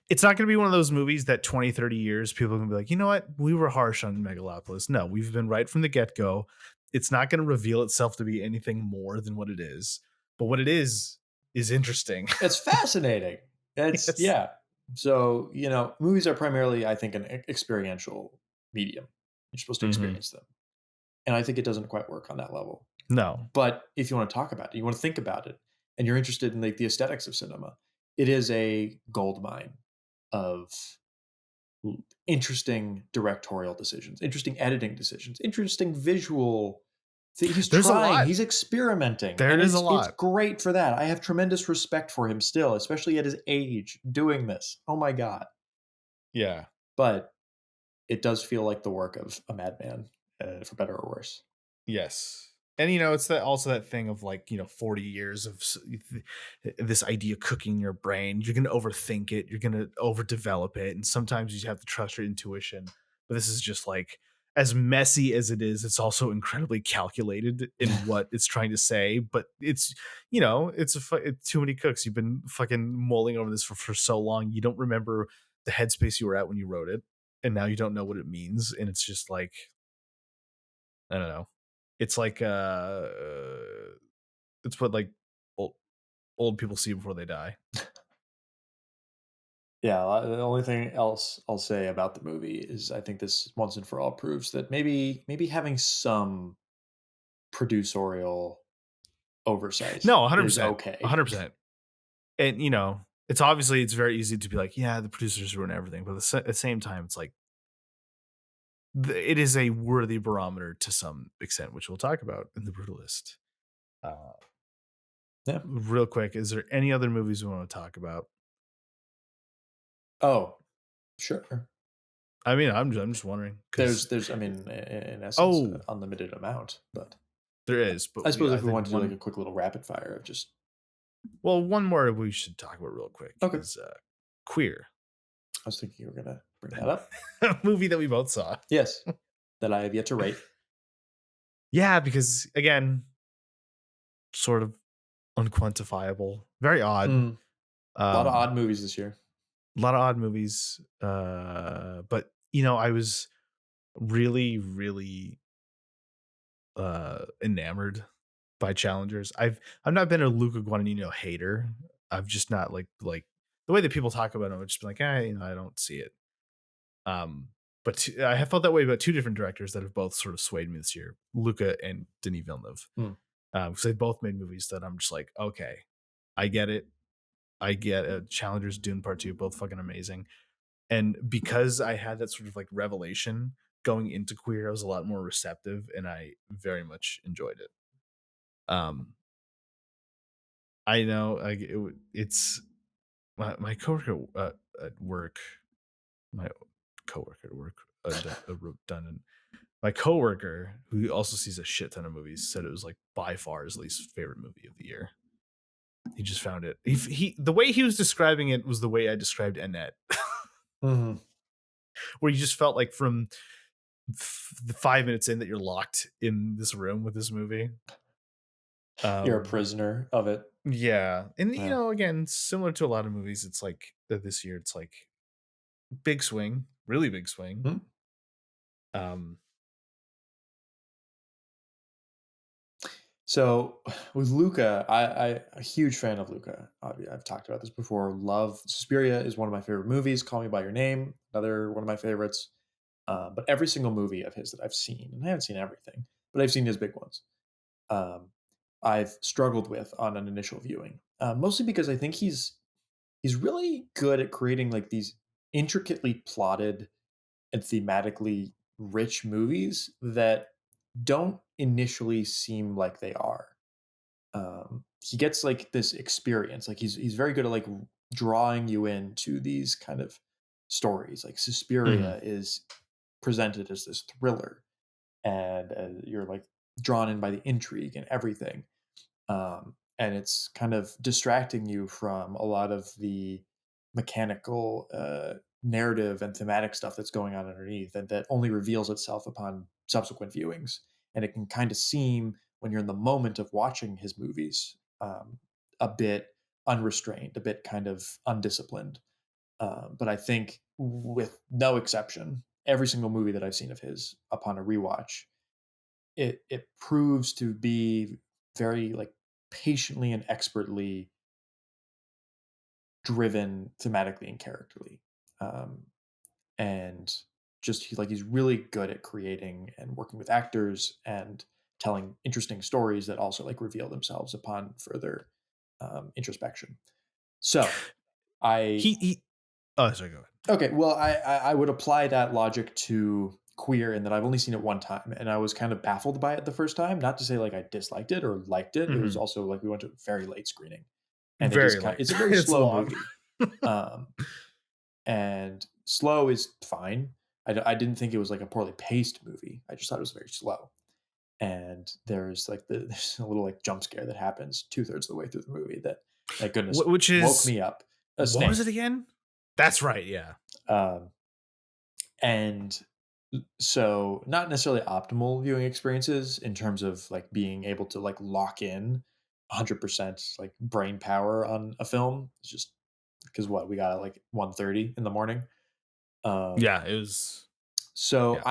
It's not going to be one of those movies that 20, 30 years people are going to be like, you know what? We were harsh on Megalopolis. No, we've been right from the get go. It's not going to reveal itself to be anything more than what it is. But what it is interesting. it's fascinating. It's Yes. yeah. So movies are primarily, I think, an experiential medium. You're supposed to Hmm. experience them, and I think it doesn't quite work on that level. No. But if you want to talk about it, you want to think about it, and you're interested in like the aesthetics of cinema, it is a gold mine of interesting directorial decisions, interesting editing decisions, interesting visual. He's There's a trying, lot. he's experimenting, There and is a it's lot. great for that. I have tremendous respect for him still, especially at his age doing this. Oh my god. Yeah. But it does feel like the work of a madman, for better or worse. Yes. And it's that also that thing of like, 40 years of this idea cooking in your brain. You're going to overthink it, you're going to overdevelop it, and sometimes you have to trust your intuition. But this is just like as messy as it is, it's also incredibly calculated in what it's trying to say, but it's too many cooks. You've been fucking mulling over this for so long, you don't remember the headspace you were at when you wrote it, and now you don't know what it means, and it's just like I don't know. It's like it's what like old, old people see before they die. Yeah, the only thing else I'll say about the movie is I think this once and for all proves that maybe having some producerial oversight No, is 100%. okay. 100%. And it's very easy to be like, yeah, the producers ruin everything, but at the same time it's like it is a worthy barometer to some extent, which we'll talk about in the Brutalist. Uh, Yeah. real quick, is there any other movies we want to talk about? Oh, sure. I mean, I'm just wondering because There's I mean, in essence, oh, unlimited amount, but there is, I but suppose I if we think want to do like a quick little rapid fire of just one more we should talk about real quick okay. is Queer, I was thinking you were gonna bring that up. a movie that we both saw. Yes, that I have yet to rate. Yeah, because again, sort of unquantifiable, very odd. Mm. A lot of Um, odd movies this year. a lot of odd movies, but you know, I was really, really enamored by challengers. I've not been a Luca Guadagnino hater. I've just not like the way that people talk about him. I've just been like, you know, I don't see it. Um, but I have felt that way about two different directors that have both sort of swayed me this year: Luca and Denis Villeneuve, Mm. because they both made movies that I'm just like, okay, I get it. I get it. Challengers, Dune Part Two, both fucking amazing. And because I had that sort of like revelation going into queer, I was a lot more receptive, and I very much enjoyed it. Um, I know, like it's my coworker at work, my coworker at work, redundant. My coworker, who also sees a shit ton of movies, said it was like by far his least favorite movie of the year. He just found it. He the way he was describing it was the way I described Annette, Mhm. where you just felt like from the 5 minutes in that you're locked in this room with this movie. You're a Um, prisoner of it. yeah, and you Yeah. know, again, similar to a lot of movies, it's like this year, it's like big swing, really big swing. Mm. Um, So with Luca, I a huge fan of Luca. I've talked about this before. Love Suspiria is one of my favorite movies. Call Me by Your Name, another one of my favorites. But every single movie of his that I've seen, and I haven't seen everything, but I've seen his big ones. Um, I've struggled with on an initial viewing, mostly because I think he's really good at creating like these intricately plotted and thematically rich movies that don't initially seem like they are. He gets like this experience, like he's very good at like drawing you into these kind of stories. Like mhm. Suspiria is presented as this thriller, and you're like drawn in by the intrigue and everything, and it's kind of distracting you from a lot of the mechanical narrative and thematic stuff that's going on underneath, and that only reveals itself upon subsequent viewings. And it can kind of seem, when you're in the moment of watching his movies, a bit unrestrained, a bit kind of undisciplined. But I think, with no exception, every single movie that I've seen of his upon a rewatch, it proves to be very like patiently and expertly driven thematically and characterly. Um, and just he's really good at creating and working with actors and telling interesting stories that also like reveal themselves upon further introspection. So I He oh, sorry, go ahead. okay, well I would apply that logic to Queer in that I've only seen it one time, and I was kind of baffled by it the first time. Not to say like I disliked it or liked it. It was Mhm. also like we went to a very late screening, and it is Very kind. late. It's a very It's slow long. movie. Um, and slow is fine. I didn't think it was like a poorly paced movie. I just thought it was very slow. And there's like there's a little like jump scare that happens 2/3 of the way through the movie that, thank goodness, Which woke is me up. A what was it snake. again? That's right, yeah. Um, and so not necessarily optimal viewing experiences in terms of like being able to like lock in 100% like brain power on a film. It's just because what we got at like 1:30 in the morning. Um, Yeah, it was So yeah.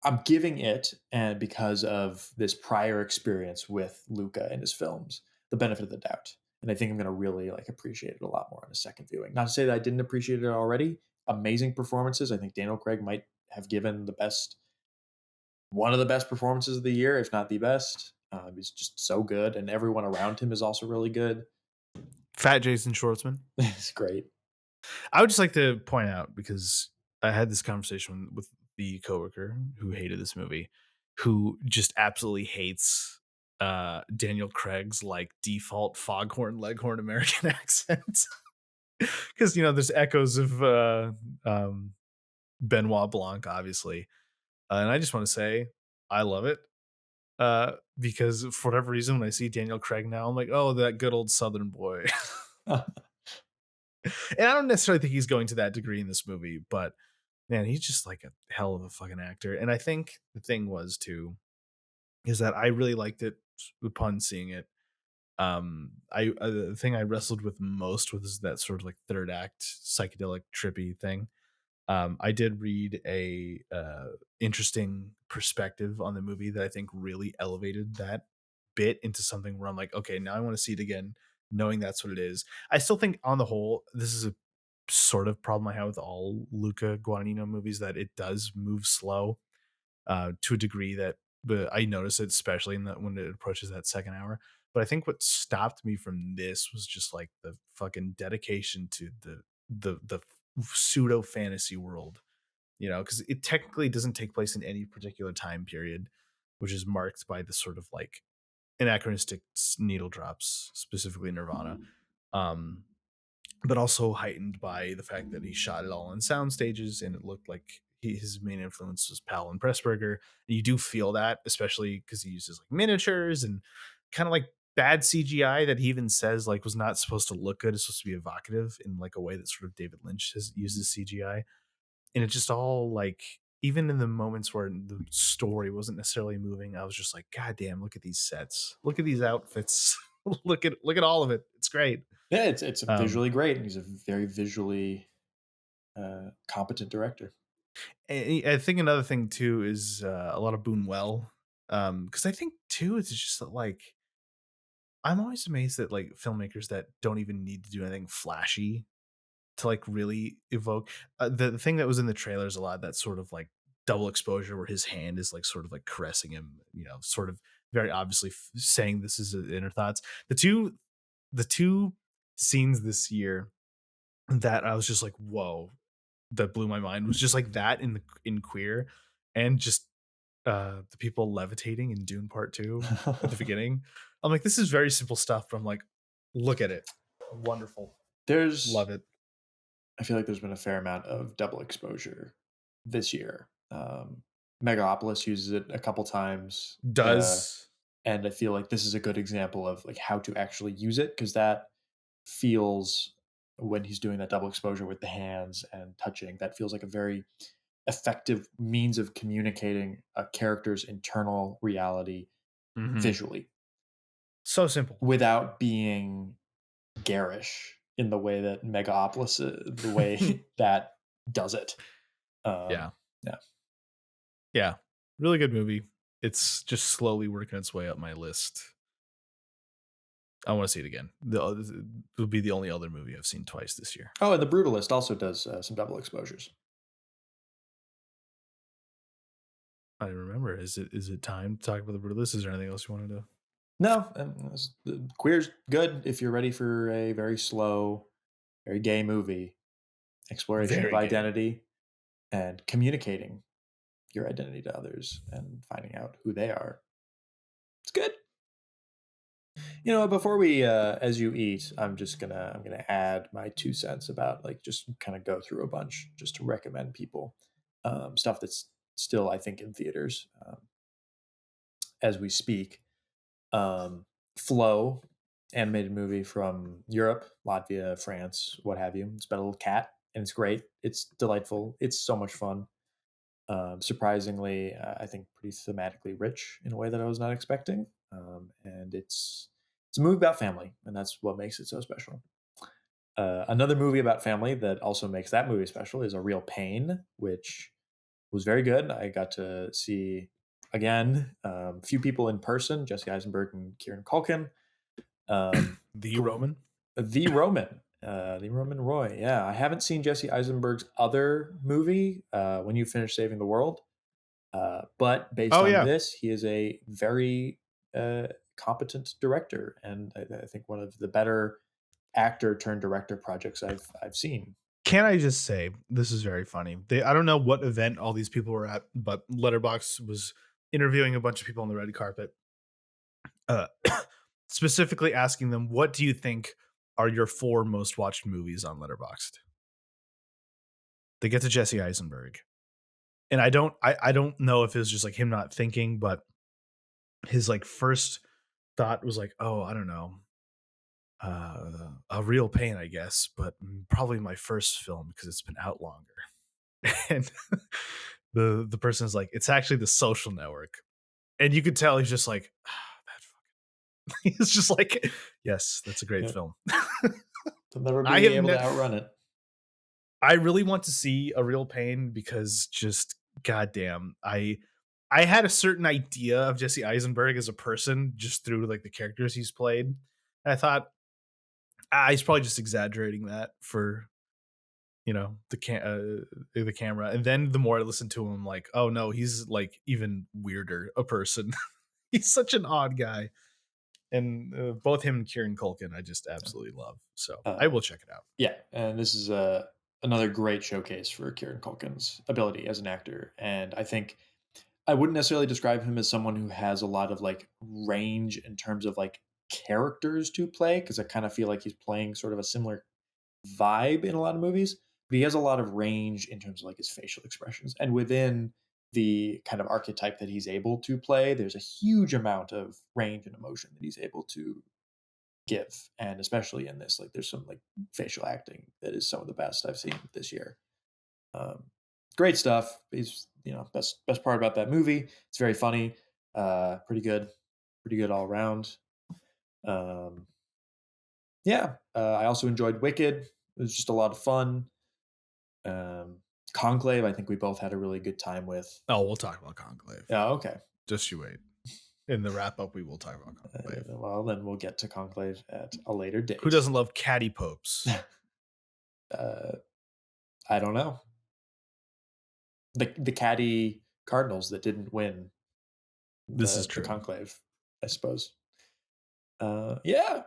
I'm giving it, and because of this prior experience with Luca and his films, the benefit of the doubt. And I think I'm going to really like appreciate it a lot more on a second viewing. Not to say that I didn't appreciate it already. Amazing performances. I think Daniel Craig might have given one of the best performances of the year, if not the best. He's just so good, and everyone around him is also really good. Fat Jason Schwartzman. It's great. I would just like to point out, because I had this conversation with the coworker who hated this movie, who just absolutely hates Daniel Craig's like default foghorn leghorn American accent. Because you know there's echoes of um, Benoit Blanc, obviously, and I just want to say I love it because for whatever reason, when I see Daniel Craig now, I'm like, oh, that good old Southern boy. And I don't necessarily think he's going to that degree in this movie, but man, he's just like a hell of a fucking actor. And I think the thing was too is that I really liked it upon seeing it. The thing I wrestled with most was that sort of like third act psychedelic trippy thing. I did read a interesting perspective on the movie that I think really elevated that bit into something where I'm like, okay, now I want to see it again, knowing that's what it is. I still think on the whole, this is a sort of problem I have with all Luca Guadagnino movies, that it does move slow to a degree that, but I notice it especially in that when it approaches that second hour. But I think what stopped me from this was just like the fucking dedication to the pseudo fantasy world, you know, because it technically doesn't take place in any particular time period, which is marked by the sort of like anachronistic needle drops, specifically Nirvana. Um, but also heightened by the fact that he shot it all on sound stages and it looked like his main influence was Powell and Pressburger. And you do feel that, especially because he uses like miniatures and kind of like bad CGI that he even says like was not supposed to look good. It's supposed to be evocative in like a way that sort of David Lynch has uses CGI. And it just all like, even in the moments where the story wasn't necessarily moving, I was just like, God damn, look at these sets, look at these outfits, look at all of it. It's great. Yeah, it's Um, visually great. He's a very visually competent director. I think another thing too is a lot of Boonwell, because I think too it's just that, like, I'm always amazed at like filmmakers that don't even need to do anything flashy to like really evoke the thing that was in the trailers a lot, that sort of like double exposure where his hand is like sort of like caressing him, you know, sort of very obviously saying this is inner thoughts. The two scenes this year that I was just like, whoa, that blew my mind was just like that in Queer, and just the people levitating in Dune Part 2 at the beginning. I'm like, this is very simple stuff, but I'm like, look at it. Wonderful. There's Love it. I feel like there's been a fair amount of double exposure this year. Megalopolis uses it a couple times, Does. and I feel like this is a good example of like how to actually use it, because that feels, when he's doing that double exposure with the hands and touching, that feels like a very effective means of communicating a character's internal reality Mhm. visually So simple. without being garish in the way that Megalopolis, the way that does it. Yeah. Yeah. Yeah. Really good movie. It's just slowly working its way up my list. I want to see it again. It will be the only other movie I've seen twice this year. Oh, and the Brutalist also does some double exposures. I remember. Is it time to talk about the Brutalist? Is there anything else you wanted to? No, the Queer's good if you're ready for a very slow, very gay movie. Exploration of Very gay. identity and communicating your identity to others and finding out who they are. It's good. You know, before we, as you eat, I'm gonna add my 2 cents about like just kind of go through a bunch just to recommend people stuff that's still I think in theaters as we speak. Flow, animated movie from Europe, Latvia, France, what have you. It's about a little cat, and it's great. It's delightful. It's so much fun. Surprisingly, I think pretty thematically rich in a way that I was not expecting. And it's a movie about family, and that's what makes it so special. Another movie about family that also makes that movie special is A Real Pain, which was very good. I got to see again a few people in person: Jesse Eisenberg and Kieran Culkin. The Gr- Roman. the Roman Roy. Yeah, I haven't seen Jesse Eisenberg's other movie, When You Finish Saving the World, but based Oh on yeah. this, he is a very competent director, and I think one of the better actor turned director projects I've seen. Can I just say this is very funny? I don't know what event all these people were at, but Letterbox was interviewing a bunch of people on the red carpet, uh, specifically asking them, "What do you think are your four most watched movies on Letterboxd?" They get to Jesse Eisenberg, and I don't know if it was just like him not thinking, but his like first thought was like, "Oh, I don't know, A Real Pain, I guess, but probably my first film because it's been out longer." And the person is like, "It's actually The Social Network," and you could tell he's just like, "Ah, that fucking." It's just like, yes, that's a great Yep. film. They'll never I be have able to ne- outrun it. I really want to see A Real Pain because just goddamn, I had a certain idea of Jesse Eisenberg as a person just through like the characters he's played. And I thought he's probably just exaggerating that for the camera. And then the more I listen to him, I'm like, oh no, he's like even weirder a person. He's such an odd guy. And both him and Kieran Culkin, I just absolutely love. So I Uh, will check it out. yeah, and this is another great showcase for Kieran Culkin's ability as an actor. And I think I wouldn't necessarily describe him as someone who has a lot of like range in terms of like characters to play, because I kind of feel like he's playing sort of a similar vibe in a lot of movies, but he has a lot of range in terms of like his facial expressions. And within the kind of archetype that he's able to play, there's a huge amount of range and emotion that he's able to give. And especially in this, like there's some like facial acting that is some of the best I've seen this year. Um, Great stuff. He's best part about that movie. It's very funny, pretty good all around. Um, yeah, I also enjoyed Wicked. It was just a lot of fun. Um, Conclave, I think we both had a really good time with. Oh, we'll talk about Conclave. Oh, okay. Just you wait. In the wrap up, we will talk about Conclave. Well, then we'll get to Conclave at a later date. Who doesn't love caddy popes? I don't know. The caddy Cardinals that didn't win This is true. the Conclave, I suppose. Yeah.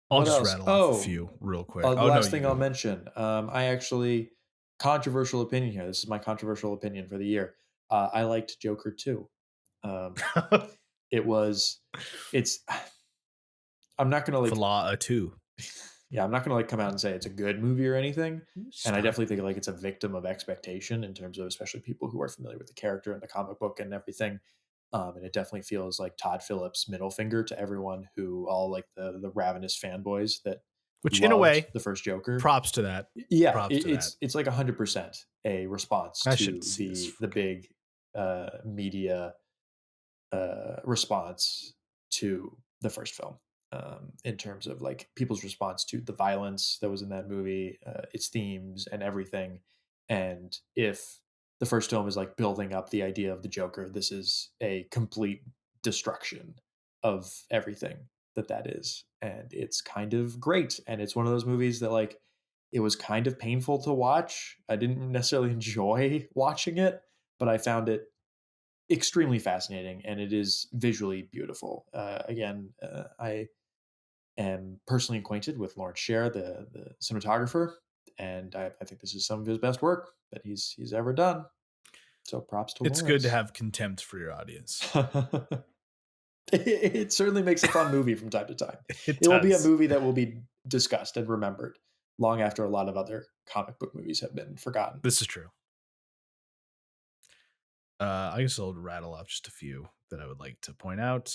I'll What just else? rattle off a few real quick. The no, last you thing go. I'll mention, I actually controversial opinion here. This is my controversial opinion for the year. I liked Joker 2. It's. I'm not gonna like Flaw 2. Yeah, I'm not gonna like come out and say it's a good movie or anything. Stop. And I definitely think like it's a victim of expectation in terms of especially people who are familiar with the character and the comic book and everything. And it definitely feels like Todd Phillips' middle finger to everyone who all like the ravenous fanboys that Which in a loved way, the first Joker. props to that. Yeah, Props to that. it's like 100% a response I to should see this. the big media response to the first film, in terms of like people's response to the violence that was in that movie, its themes and everything. And if the first film is like building up the idea of the Joker, this is a complete destruction of everything that is. And it's kind of great. And it's one of those movies that like it was kind of painful to watch. I didn't necessarily enjoy watching it, but I found it extremely fascinating, and it is visually beautiful. I am personally acquainted with Lawrence Sher, the cinematographer, and I think this is some of his best work that he's ever done. So props to It's Lawrence. good to have contempt for your audience. It certainly makes a fun movie from time to time. It will be a movie that will be discussed and remembered long after a lot of other comic book movies have been forgotten. This is true. I guess I'll rattle off just a few that I would like to point out.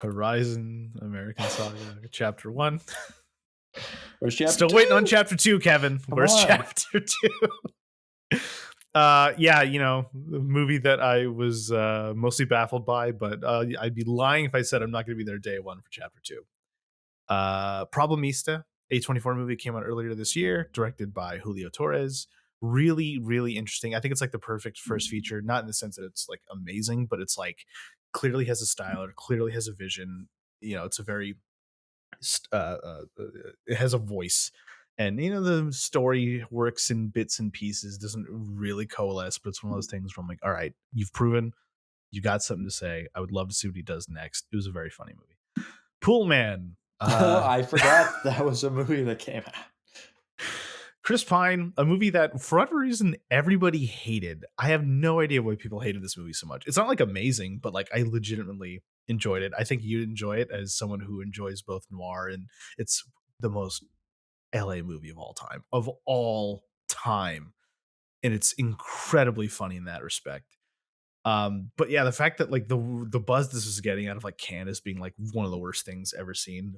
Horizon American Saga Chapter 1. Where's Chapter Still 2? waiting on Chapter 2, Kevin. Where's Chapter 2? Yeah, the movie that I was mostly baffled by, but I'd be lying if I said I'm not going to be there day one for Chapter 2. Problemista, A24 movie, came out earlier this year, directed by Julio Torres. Really, really interesting. I think it's like the perfect first feature, not in the sense that it's like amazing, but it's like clearly has a style, it clearly has a vision. It's a very it has a voice, and the story works in bits and pieces, doesn't really coalesce, but it's one of those things where I'm like, all right, you've proven you got something to say. I would love to see what he does next. It was a very funny movie. Poolman. I forgot that was a movie that came out. Chris Pine, a movie that for whatever reason everybody hated. I have no idea why people hated this movie so much. It's not like amazing, but like I legitimately enjoyed it. I think you'd enjoy it as someone who enjoys both noir, and it's the most LA movie of all time. And it's incredibly funny in that respect. But yeah, the fact that like the buzz this is getting out of like Candace being like one of the worst things ever seen.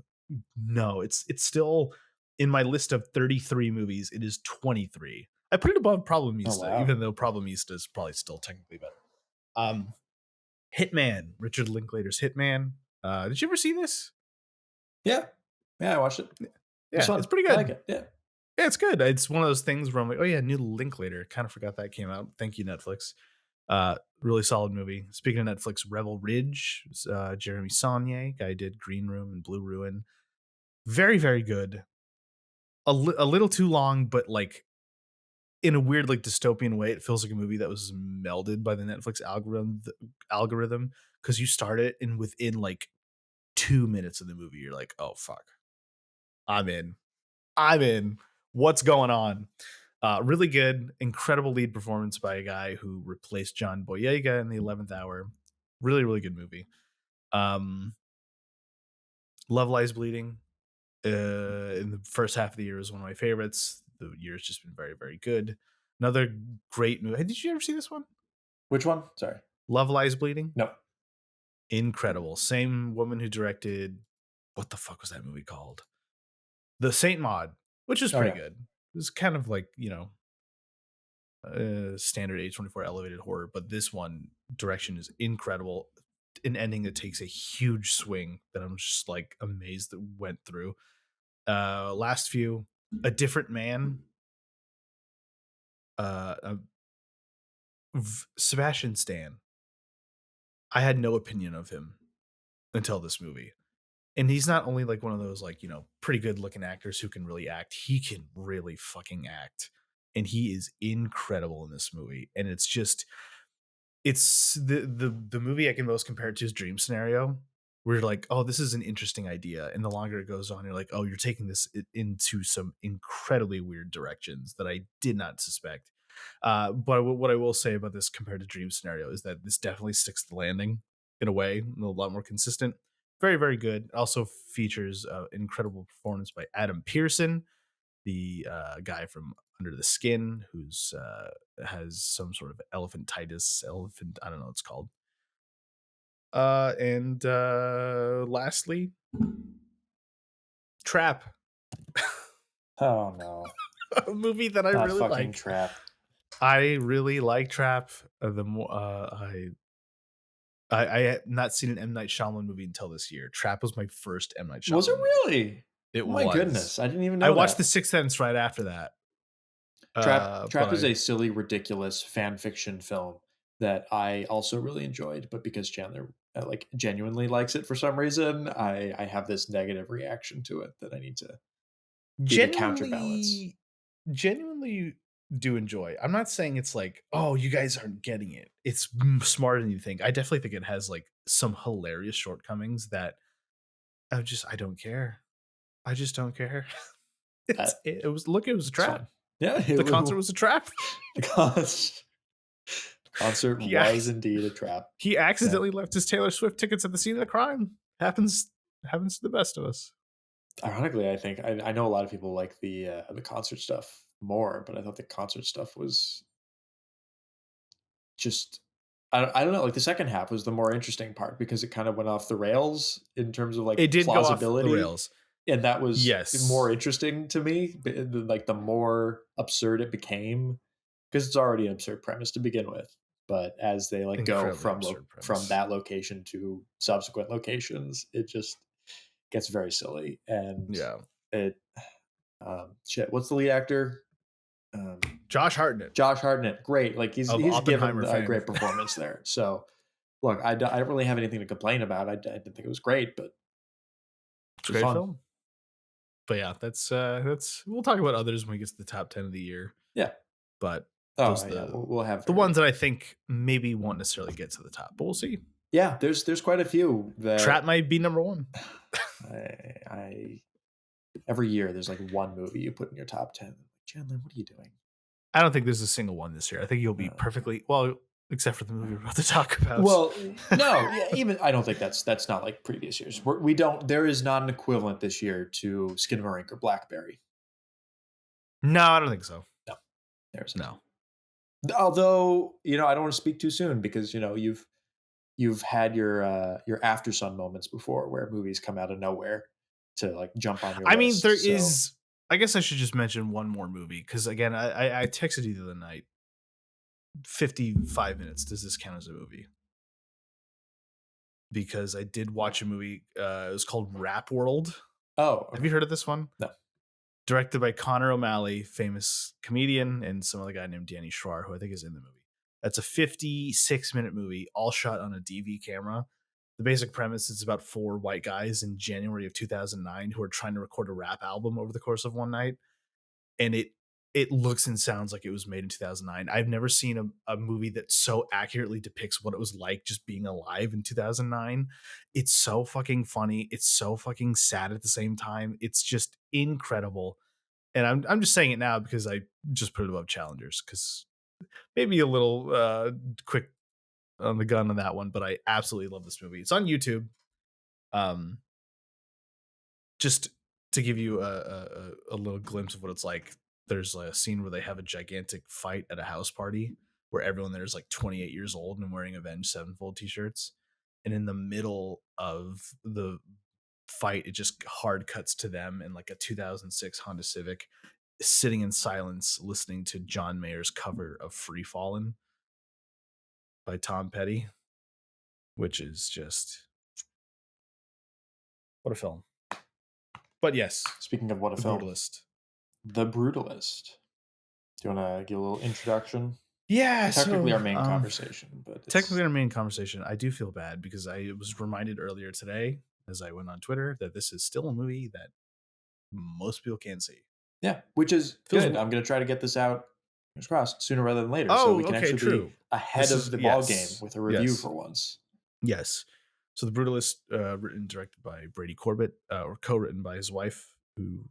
No, it's still in my list of 33 movies. It is 23. I put it above Problemista, Oh, wow. even though Problemista is probably still technically better. Um, Hitman, Richard Linklater's Hitman. Did you ever see this? Yeah. Yeah, I watched it. It was Yeah, fun. it's pretty I like good. it. Yeah. Yeah, it's good. It's one of those things where I'm like, oh yeah, new Linklater. Kind of forgot that came out. Thank you, Netflix. Really solid movie. Speaking of Netflix, Rebel Ridge, Jeremy Saulnier, guy who did Green Room and Blue Ruin. Very, very good. A little too long, but like in a weird, like dystopian way, it feels like a movie that was melded by the Netflix algorithm because you start it and within like 2 minutes of the movie, you're like, oh fuck, I'm in. I'm in. What's going on? Really good, incredible lead performance by a guy who replaced John Boyega in the 11th Hour. Really, really good movie. Um, Love Lies Bleeding in the first half of the year was one of my favorites. The year's just been very, very good. Another great movie. Hey, did you ever see this one? Which one? Sorry. Love Lies Bleeding. No. Incredible. Same woman who directed what the fuck was that movie called? The Saint Maud, which is Oh, pretty yeah. good. It was kind of like, standard A24 elevated horror, but this one direction is incredible. An ending that takes a huge swing that I'm just like amazed that went through. Last few, A Different Man. Uh, uh Sebastian Stan. I had no opinion of him until this movie. And he's not only like one of those like, pretty good looking actors who can really act, he can really fucking act. And he is incredible in this movie. And it's the movie I can most compare it to is Dream Scenario, where you're like, oh, this is an interesting idea. And the longer it goes on, you're like, oh, you're taking this into some incredibly weird directions that I did not suspect. But what I will say about this compared to Dream Scenario is that this definitely sticks to the landing in a way, a lot more consistent. Very, very good. It also features incredible performance by Adam Pearson, the guy from Under the Skin, who's has some sort of elephantitis, I don't know what it's called. And lastly, Trap, Oh, no. a movie that I Not really fucking like. Trap. I really like Trap. The more I had not seen an M Night Shyamalan movie until this year. Trap was my first M Night Was it Shyamalan movie. really? It Oh, my was. goodness. I didn't even I know watched The that. Sixth Sense right after that. But Trap is a silly, ridiculous fan fiction film that I also really enjoyed, but because Chandler like genuinely likes it for some reason, I have this negative reaction to it that I need to be the counterbalance. genuinely genuinely do enjoy. I'm not saying it's like, oh, you guys aren't getting it. It's smarter than you think. I definitely think it has like some hilarious shortcomings that I don't care. I just don't care. That It was look, it was a it's fine. trap. Yeah, The concert was a trap. the concert he was ac- indeed a trap. he Yeah. accidentally left his Taylor Swift tickets at the scene of the crime. Happens to the best of us. Ironically, I think I know a lot of people like the concert stuff more, but I thought the concert stuff was just I don't know, like, the second half was the more interesting part because it kind of went off the rails in terms of, It like, did go off the plausibility, rails. and that was more Yes. interesting to me, like, the more absurd it became, because it's already an absurd premise to begin with, but as they, like, go Incredibly absurd from premise. that location to subsequent locations, it just gets very silly, and Yeah. it shit, what's the lead actor? Um Josh Hartnett Josh Hartnett, great. Like of he's given Oppenheimer a fame. great performance there. So look, I don't really have anything to complain about. I didn't think it was great, but It's it a was great fun. film. But yeah, that's we'll talk about others when we get to the top 10 of the year. Yeah. But those Oh are yeah, the we'll have the ones that I think maybe won't necessarily get to the top, but we'll see. yeah. There's quite a few Trap that might be number one. I every year there's like one movie you put in your top 10. Chandler, what are you doing? I don't think there's a single one this year. I think you'll be Okay. perfectly well, except for the movie we're about to talk about. Well, no, yeah, even I don't think that's not like previous years. We don't. There is not an equivalent this year to Skinamarink or Blackberry. No, I don't think so. No, there's not. No. Although, I don't want to speak too soon because, you've had your after sun moments before where movies come out of nowhere to like jump on your I mean, there list. So, is I guess I should just mention one more movie because again, I texted you the other night. 55 minutes does this count as a movie? Because I did watch a movie. It was called Rap World. Oh, Have you heard of this one? No. Directed by Connor O'Malley, famous comedian, and some other guy named Danny Schrar, who I think is in the movie. That's a 56-minute movie, all shot on a DV camera. The basic premise is about 4 white guys in January of 2009 who are trying to record a rap album over the course of one night. And it looks and sounds like it was made in 2009. I've never seen a movie that so accurately depicts what it was like just being alive in 2009. It's so fucking funny. It's so fucking sad at the same time. It's just incredible. And I'm just saying it now because I just put it above Challengers, because maybe a little quick on the gun on that one, but I absolutely love this movie. It's on YouTube. Just to give you a little glimpse of what it's like, there's a scene where they have a gigantic fight at a house party where everyone there is like 28 years old and wearing Avenged Sevenfold t-shirts. And in the middle of the fight, it just hard cuts to them in like a 2006 Honda Civic sitting in silence listening to John Mayer's cover of Free Fallin' by Tom Petty, which is just what a film. But yes, Speaking of what a The film, Brutalist. The Brutalist. Do you want to give a little introduction? Yeah, Technically so, our main conversation, but technically our main conversation. I do feel bad because I was reminded earlier today as I went on Twitter that this is still a movie that most people can't see. Yeah, which is Feels good. w- I'm going to try to get this out, fingers crossed, sooner rather than later, so we can okay, actually true. be ahead This of is- the ball yes, game with a review yes. for once. Yes. So The Brutalist, written and directed by Brady Corbett, or co-written by his wife, who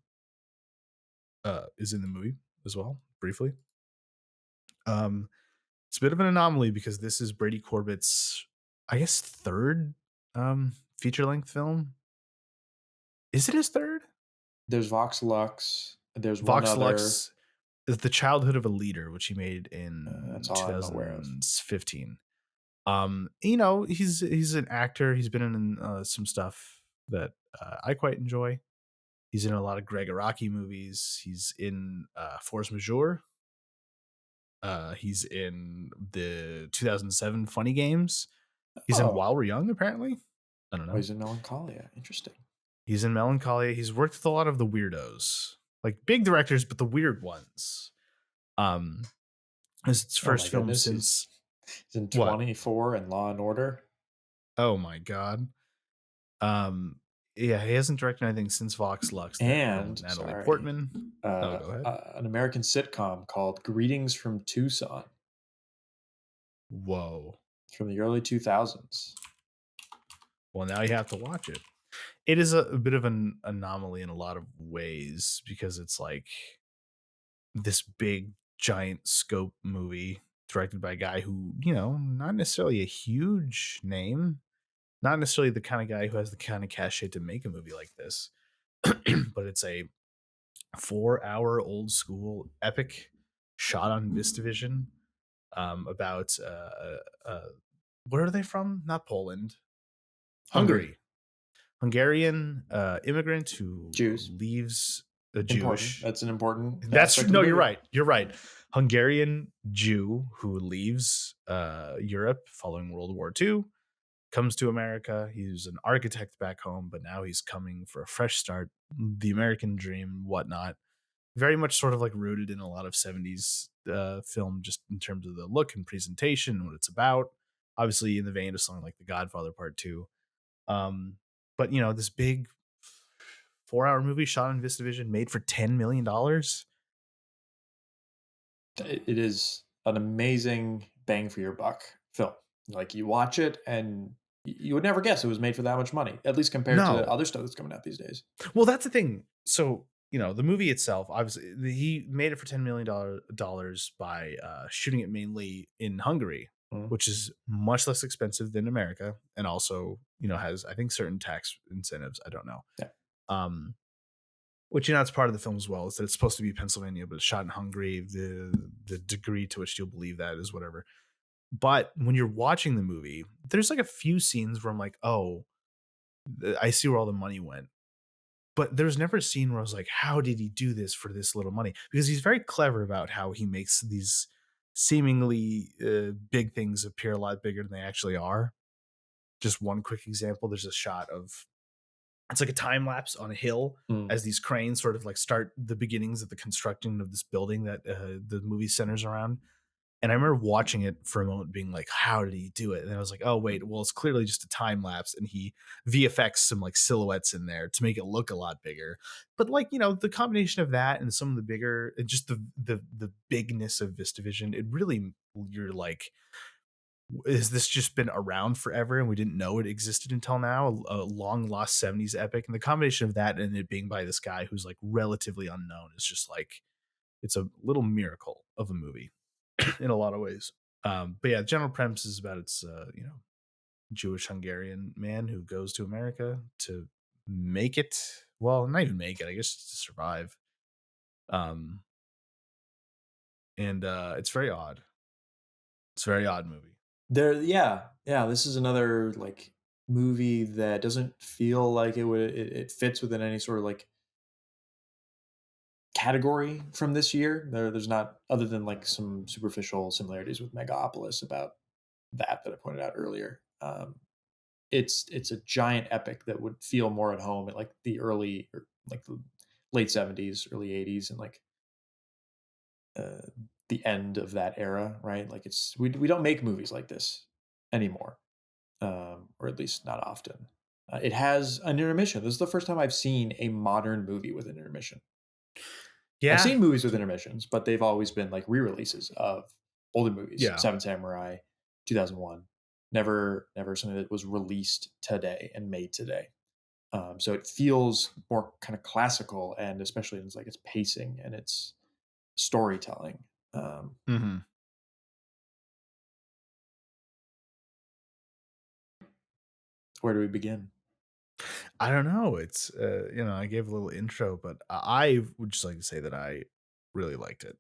is in the movie as well, briefly. It's a bit of an anomaly because this is Brady Corbett's, I guess, third feature-length film. Is it his third? There's Vox Lux. There's one Vox other. Lux is The Childhood of a Leader, which he made in That's all I'm aware of. 2015. He's an actor. He's been in some stuff that I quite enjoy. He's in a lot of Greg Araki movies. He's in Force Majeure. He's in the 2007 Funny Games. He's in While We're Young, apparently. I don't know. Oh, he's in Melancholia. Interesting. He's in Melancholia. He's worked with a lot of the weirdos, like big directors, but the weird ones. It's its first film goodness, since he's in 24 and Law and Order. Oh my god. Yeah, he hasn't directed anything since Vox Lux. And Natalie Portman. go ahead. An American sitcom called Greetings from Tucson. Whoa. It's from the early 2000s. Well, now you have to watch it. It is a bit of an anomaly in a lot of ways because it's like this big, giant scope movie directed by a guy who, not necessarily a huge name, not necessarily the kind of guy who has the kind of cachet to make a movie like this, but it's a 4-hour old school epic shot on VistaVision about where are they from? Not Poland, Hungary. Hungarian immigrant who leaves a Jewish. That's an important. That's no. You're right. You're right. Hungarian Jew who leaves Europe following World War II, comes to America. He's an architect back home, but now he's coming for a fresh start. The American dream, whatnot. Very much sort of like rooted in a lot of 70s film, just in terms of the look and presentation and what it's about. Obviously, in the vein of something like The Godfather Part 2. But, this big 4-hour movie shot on VistaVision made for $10 million. It is an amazing bang for your buck film. Like, you watch it and you would never guess it was made for that much money, at least compared to other stuff that's coming out these days. Well, that's the thing. So, the movie itself, obviously, he made it for $10 million by shooting it mainly in Hungary, which is much less expensive than America, and also, has, I think, certain tax incentives. I don't know. Yeah. Which, it's part of the film as well, is that it's supposed to be Pennsylvania, but it's shot in Hungary. The degree to which you'll believe that is whatever. But when you're watching the movie, there's like a few scenes where I'm like, oh, I see where all the money went. But there's never a scene where I was like, how did he do this for this little money? Because he's very clever about how he makes these seemingly big things appear a lot bigger than they actually are. Just one quick example: there's a shot of it's like a time lapse on a hill Mm. as these cranes sort of like start the beginnings of the construction of this building that the movie centers around. And I remember watching it for a moment being like, how did he do it? And I was like, oh, wait, well, it's clearly just a time lapse. And he VFX some like silhouettes in there to make it look a lot bigger. But like, the combination of that and some of the bigger, and just the bigness of VistaVision, it really, you're like, has this just been around forever and we didn't know it existed until now? A long lost 70s epic. And the combination of that and it being by this guy who's like relatively unknown is just like, it's a little miracle of a movie in a lot of ways. But yeah, general premise is about it's Jewish Hungarian man who goes to America to make it. Well, not even make it, I guess, just to survive. Um, and it's very odd. It's a very odd movie. Yeah, this is another like movie that doesn't feel like it fits within any sort of like category from this year. There's not, other than like some superficial similarities with Megalopolis about that I pointed out earlier. It's a giant epic that would feel more at home at like the early, or like the late '70s, early '80s, and like uh, the end of that era, right? Like we don't make movies like this anymore, or at least not often. It has an intermission. This is the first time I've seen a modern movie with an intermission. I've Yeah, seen movies with intermissions, but they've always been like re-releases of older movies. yeah, Seven Samurai, 2001. Never something that was released today and made today. So it feels more kind of classical, and especially in its pacing and its storytelling. Um, hmm where do we begin? I don't know. It's I gave a little intro, but I would just like to say that I really liked it.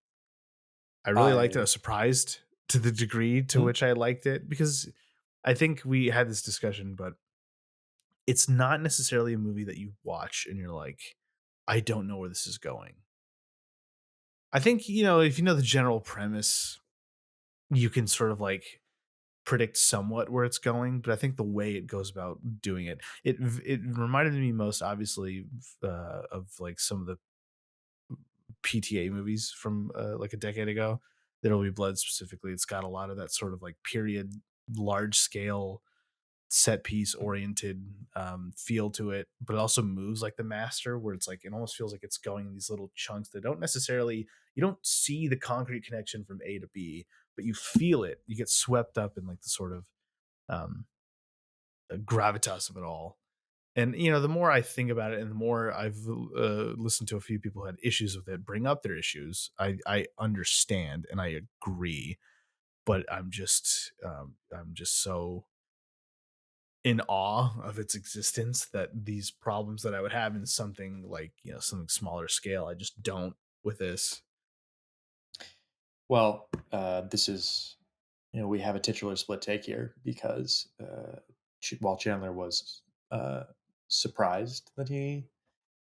I really liked it. I I was surprised to the degree to hmm? which I liked it because I think we had this discussion, but it's not necessarily a movie that you watch and you're like, I don't know where this is going. I think, if you know the general premise, you can sort of like predict somewhat where it's going, but I think the way it goes about doing it reminded me most obviously of like some of the PTA movies from like a decade ago. There'll Be Blood specifically. It's got a lot of that sort of like period, large scale set piece oriented feel to it, but it also moves like the master, where it's like it almost feels like it's going in these little chunks that don't necessarily, you don't see the concrete connection from A to B, but you feel it. You get swept up in like the sort of um, gravitas of it all. And the more I think about it, and the more I've listened to a few people who had issues with it bring up their issues, I understand and I agree. But I'm just so in awe of its existence that these problems that I would have in something like something smaller scale, I just don't with this. Well, this is, we have a titular split take here because while Chandler was surprised that he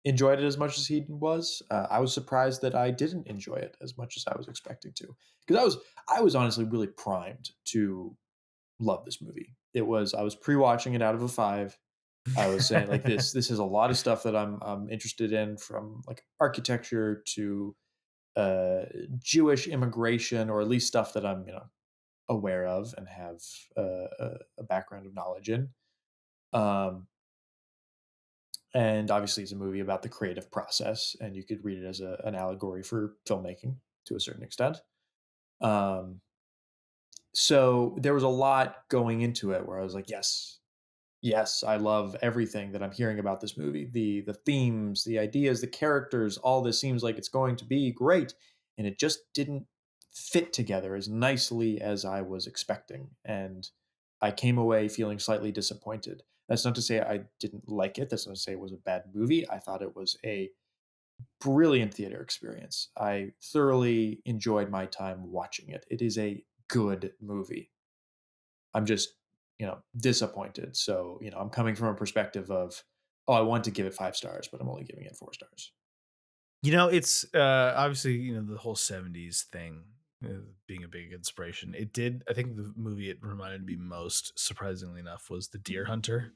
enjoyed it as much as he was, I was surprised that I didn't enjoy it as much as I was expecting to, because I was honestly really primed to love this movie. I was pre-watching it out of a five. I was saying like this is a lot of stuff that I'm interested in, from like architecture to uh, Jewish immigration, or at least stuff that I'm aware of and have a background of knowledge in. Um, and obviously, it's a movie about the creative process, and you could read it as an allegory for filmmaking to a certain extent. Um, so there was a lot going into it where I was like, yes, yes, I love everything that I'm hearing about this movie. The themes, the ideas, the characters, all this seems like it's going to be great, and it just didn't fit together as nicely as I was expecting. And I came away feeling slightly disappointed. That's not to say I didn't like it. That's not to say it was a bad movie. I thought it was a brilliant theater experience. I thoroughly enjoyed my time watching it. It is a good movie. I'm just, disappointed. So, I'm coming from a perspective of, oh, I want to give it 5 stars, but I'm only giving it 4 stars. It's obviously the whole 70s thing. being a big inspiration. It did. I think the movie it reminded me most, surprisingly enough, was The Deer Hunter,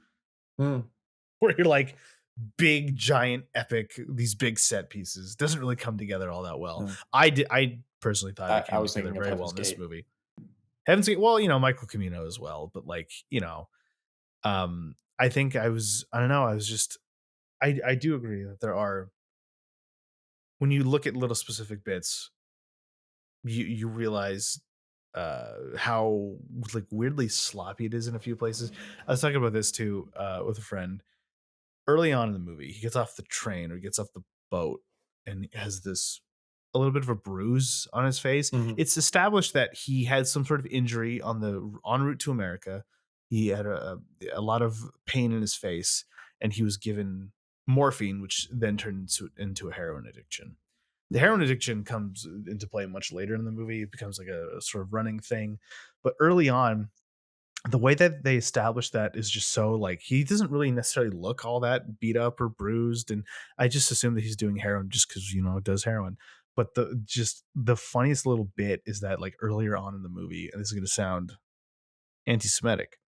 Mm, where you're like big, giant, epic, these big set pieces doesn't really come together all that well. mm. I personally thought it I came was together thinking of very well Heaven's in this Gate. movie. Heaven's Gate, well, Michael Camino as well, but like, I think I don't know, I was just I do agree that there are, when you look at little specific bits, you realize how like weirdly sloppy it is in a few places. I was talking about this too with a friend early on in the movie. He gets off the train or gets off the boat and has this a little bit of a bruise on his face. Mhm. It's established that he had some sort of injury on the en route to America. He had a lot of pain in his face, and he was given morphine, which then turned into a heroin addiction. The heroin addiction comes into play much later in the movie. It becomes like a sort of running thing, but early on, the way that they establish that is just so like he doesn't really necessarily look all that beat up or bruised, and I just assume that he's doing heroin just because it does heroin. But the funniest little bit is that like earlier on in the movie, and this is going to sound anti-Semitic.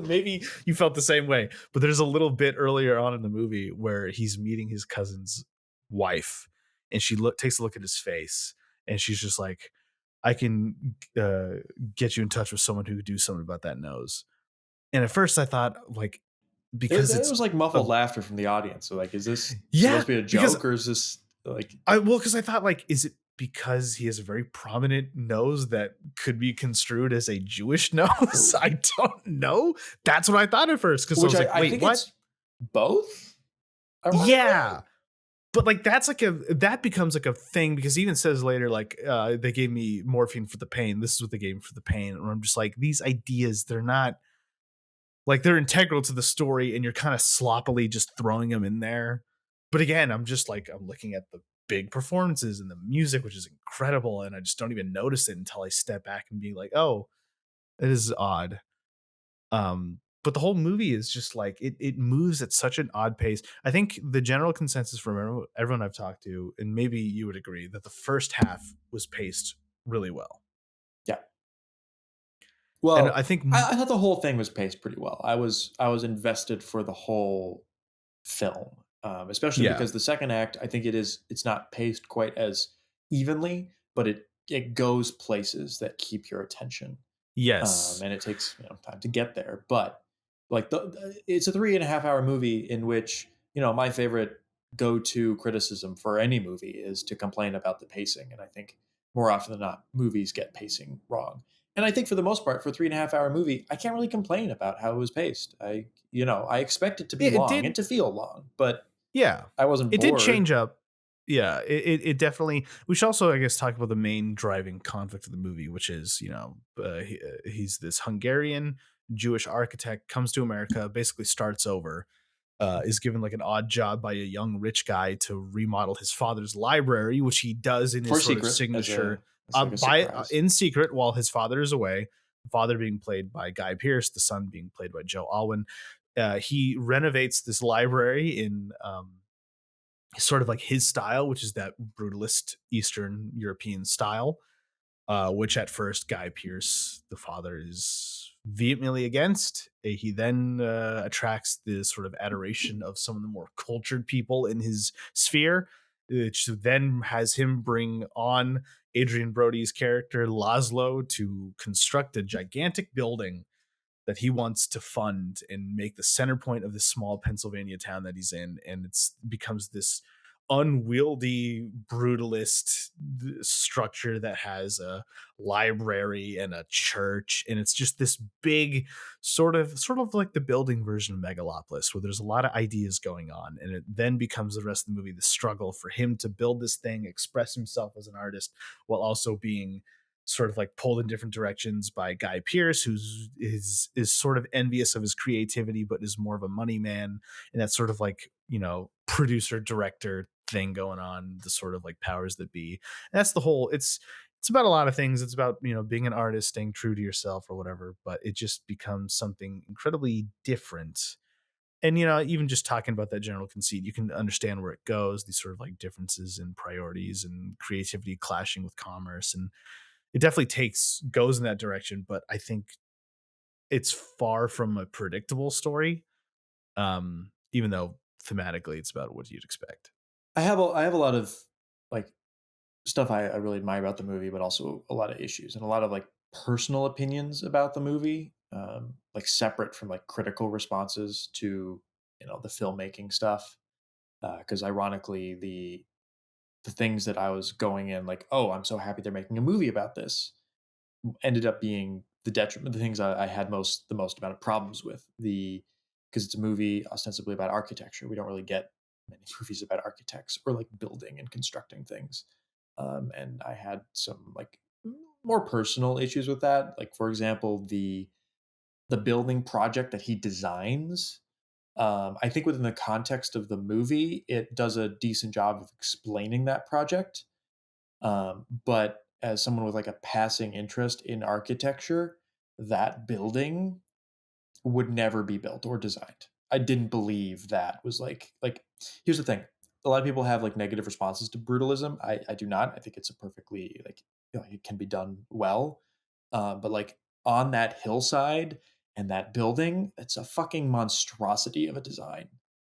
Maybe you felt the same way, but there's a little bit earlier on in the movie where he's meeting his cousin's wife, and she takes a look at his face, and she's just like, I can get you in touch with someone who could do something about that nose. And at first I thought like, because It it's was like a, muffled laughter from the audience. So like, is this yeah, supposed to be a because joke or is this like because I thought like, is it because he has a very prominent nose that could be construed as a Jewish nose? I don't know. That's what I thought at first, because I which was like, I wait, think what? it's both, ironically. Yeah. But like that becomes like a thing, because he even says later, like, they gave me morphine for the pain. This is what they gave me for the pain. And I'm just like, these ideas, they're not like, they're integral to the story, and you're kind of sloppily just throwing them in there. But again, I'm just like, I'm looking at the big performances and the music, which is incredible, and I just don't even notice it until I step back and be like, oh, it is odd. But the whole movie is just like, it moves at such an odd pace. I think the general consensus from everyone I've talked to, and maybe you would agree, that the first half was paced really well. Yeah. And Well, I think I thought the whole thing was paced pretty well. I was invested for the whole film, especially yeah. because the second act, I think it's not paced quite as evenly, but it goes places that keep your attention, Yes. and it takes time to get there. But like it's a 3.5 hour movie in which my favorite go to criticism for any movie is to complain about the pacing, and I think more often than not, movies get pacing wrong. And I think for the most part, for a 3.5 hour movie, I can't really complain about how it was paced. I expect it to be Yeah, it long and did. to feel long, but Yeah. I wasn't It did bored. change up. Yeah, it definitely. We should also, I guess, talk about the main driving conflict of the movie, which is, he's this Hungarian Jewish architect, comes to America, basically starts over, is given like an odd job by a young rich guy to remodel his father's library, which he does in his For sort of secret signature, as like a by surprise. in secret while his father is away. The father being played by Guy Pearce, the son being played by Joe Alwyn. He renovates this library in sort of like his style, which is that brutalist Eastern European style, which at first Guy Pearce, the father, is vehemently against. He then attracts the sort of adoration of some of the more cultured people in his sphere, which then has him bring on Adrian Brody's character Laszlo to construct a gigantic building that he wants to fund and make the center point of this small Pennsylvania town that he's in. And it's becomes this unwieldy brutalist structure that has a library and a church, and it's just this big sort of like the building version of Megalopolis, where there's a lot of ideas going on, and it then becomes the rest of the movie the struggle for him to build this thing, express himself as an artist, while also being sort of like pulled in different directions by Guy Pearce, who's is sort of envious of his creativity, but is more of a money man, and that sort of like producer director thing going on, the sort of like powers that be. And that's the whole. It's about a lot of things. It's about being an artist, staying true to yourself or whatever. But it just becomes something incredibly different And, you know, even just talking about that general conceit, you can understand where it goes, these sort of like differences in priorities and creativity clashing with commerce. And it definitely goes in that direction. But I think it's far from a predictable story, even though thematically it's about what you'd expect. I have a lot of like stuff I really admire about the movie, but also a lot of issues and a lot of like personal opinions about the movie, like separate from like critical responses to the filmmaking stuff. Because ironically, the things that I was going in like, oh, I'm so happy they're making a movie about this, ended up being the detriment, the things I had the most amount of problems with the because it's a movie ostensibly about architecture. We don't really get many movies about architects or like building and constructing things. And I had some like more personal issues with that. Like for example, the building project that he designs. I think within the context of the movie, it does a decent job of explaining that project. But as someone with like a passing interest in architecture, that building would never be built or designed. I didn't believe that was like here's the thing. A lot of people have like negative responses to brutalism. I do not. I think it's a perfectly like it can be done well. But like on that hillside and that building, it's a fucking monstrosity of a design.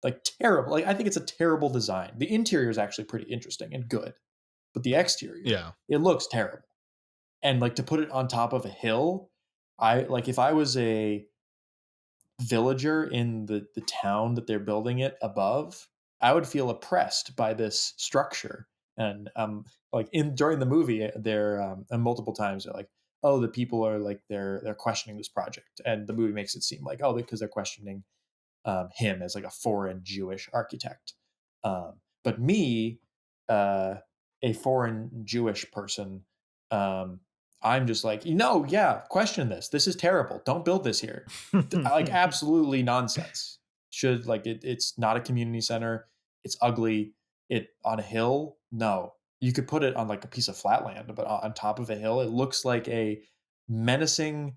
Like terrible. Like I think it's a terrible design. The interior is actually pretty interesting and good, but the exterior, Yeah. it looks terrible. And like to put it on top of a hill, I like if I was a villager in the town that they're building it above, I would feel oppressed by this structure. And like in during the movie, they're and multiple times they're like, oh, the people are like they're questioning this project, and the movie makes it seem like oh because they're questioning him as like a foreign Jewish architect. But me, uh, a foreign Jewish person, um, I'm just like, no, yeah, question this. This is terrible. Don't build this here. Like absolutely nonsense. Should like it's not a community center. It's ugly. It on a hill. No, you could put it on like a piece of flat land, but on top of a hill, it looks like a menacing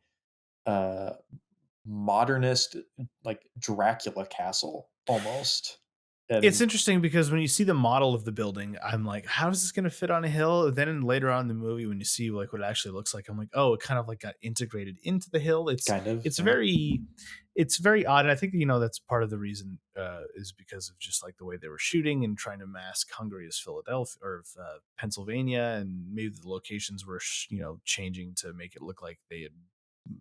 uh modernist like Dracula castle almost. It's And interesting because when you see the model of the building, I'm like, how is this going to fit on a hill? Then later on in the movie, when you see like what it actually looks like, I'm like, oh, it kind of like got integrated into the hill. kind of, It's yeah. very it's very odd. And I think that's part of the reason is because of just like the way they were shooting and trying to mask Hungary as Philadelphia or Pennsylvania, and maybe the locations were changing to make it look like they had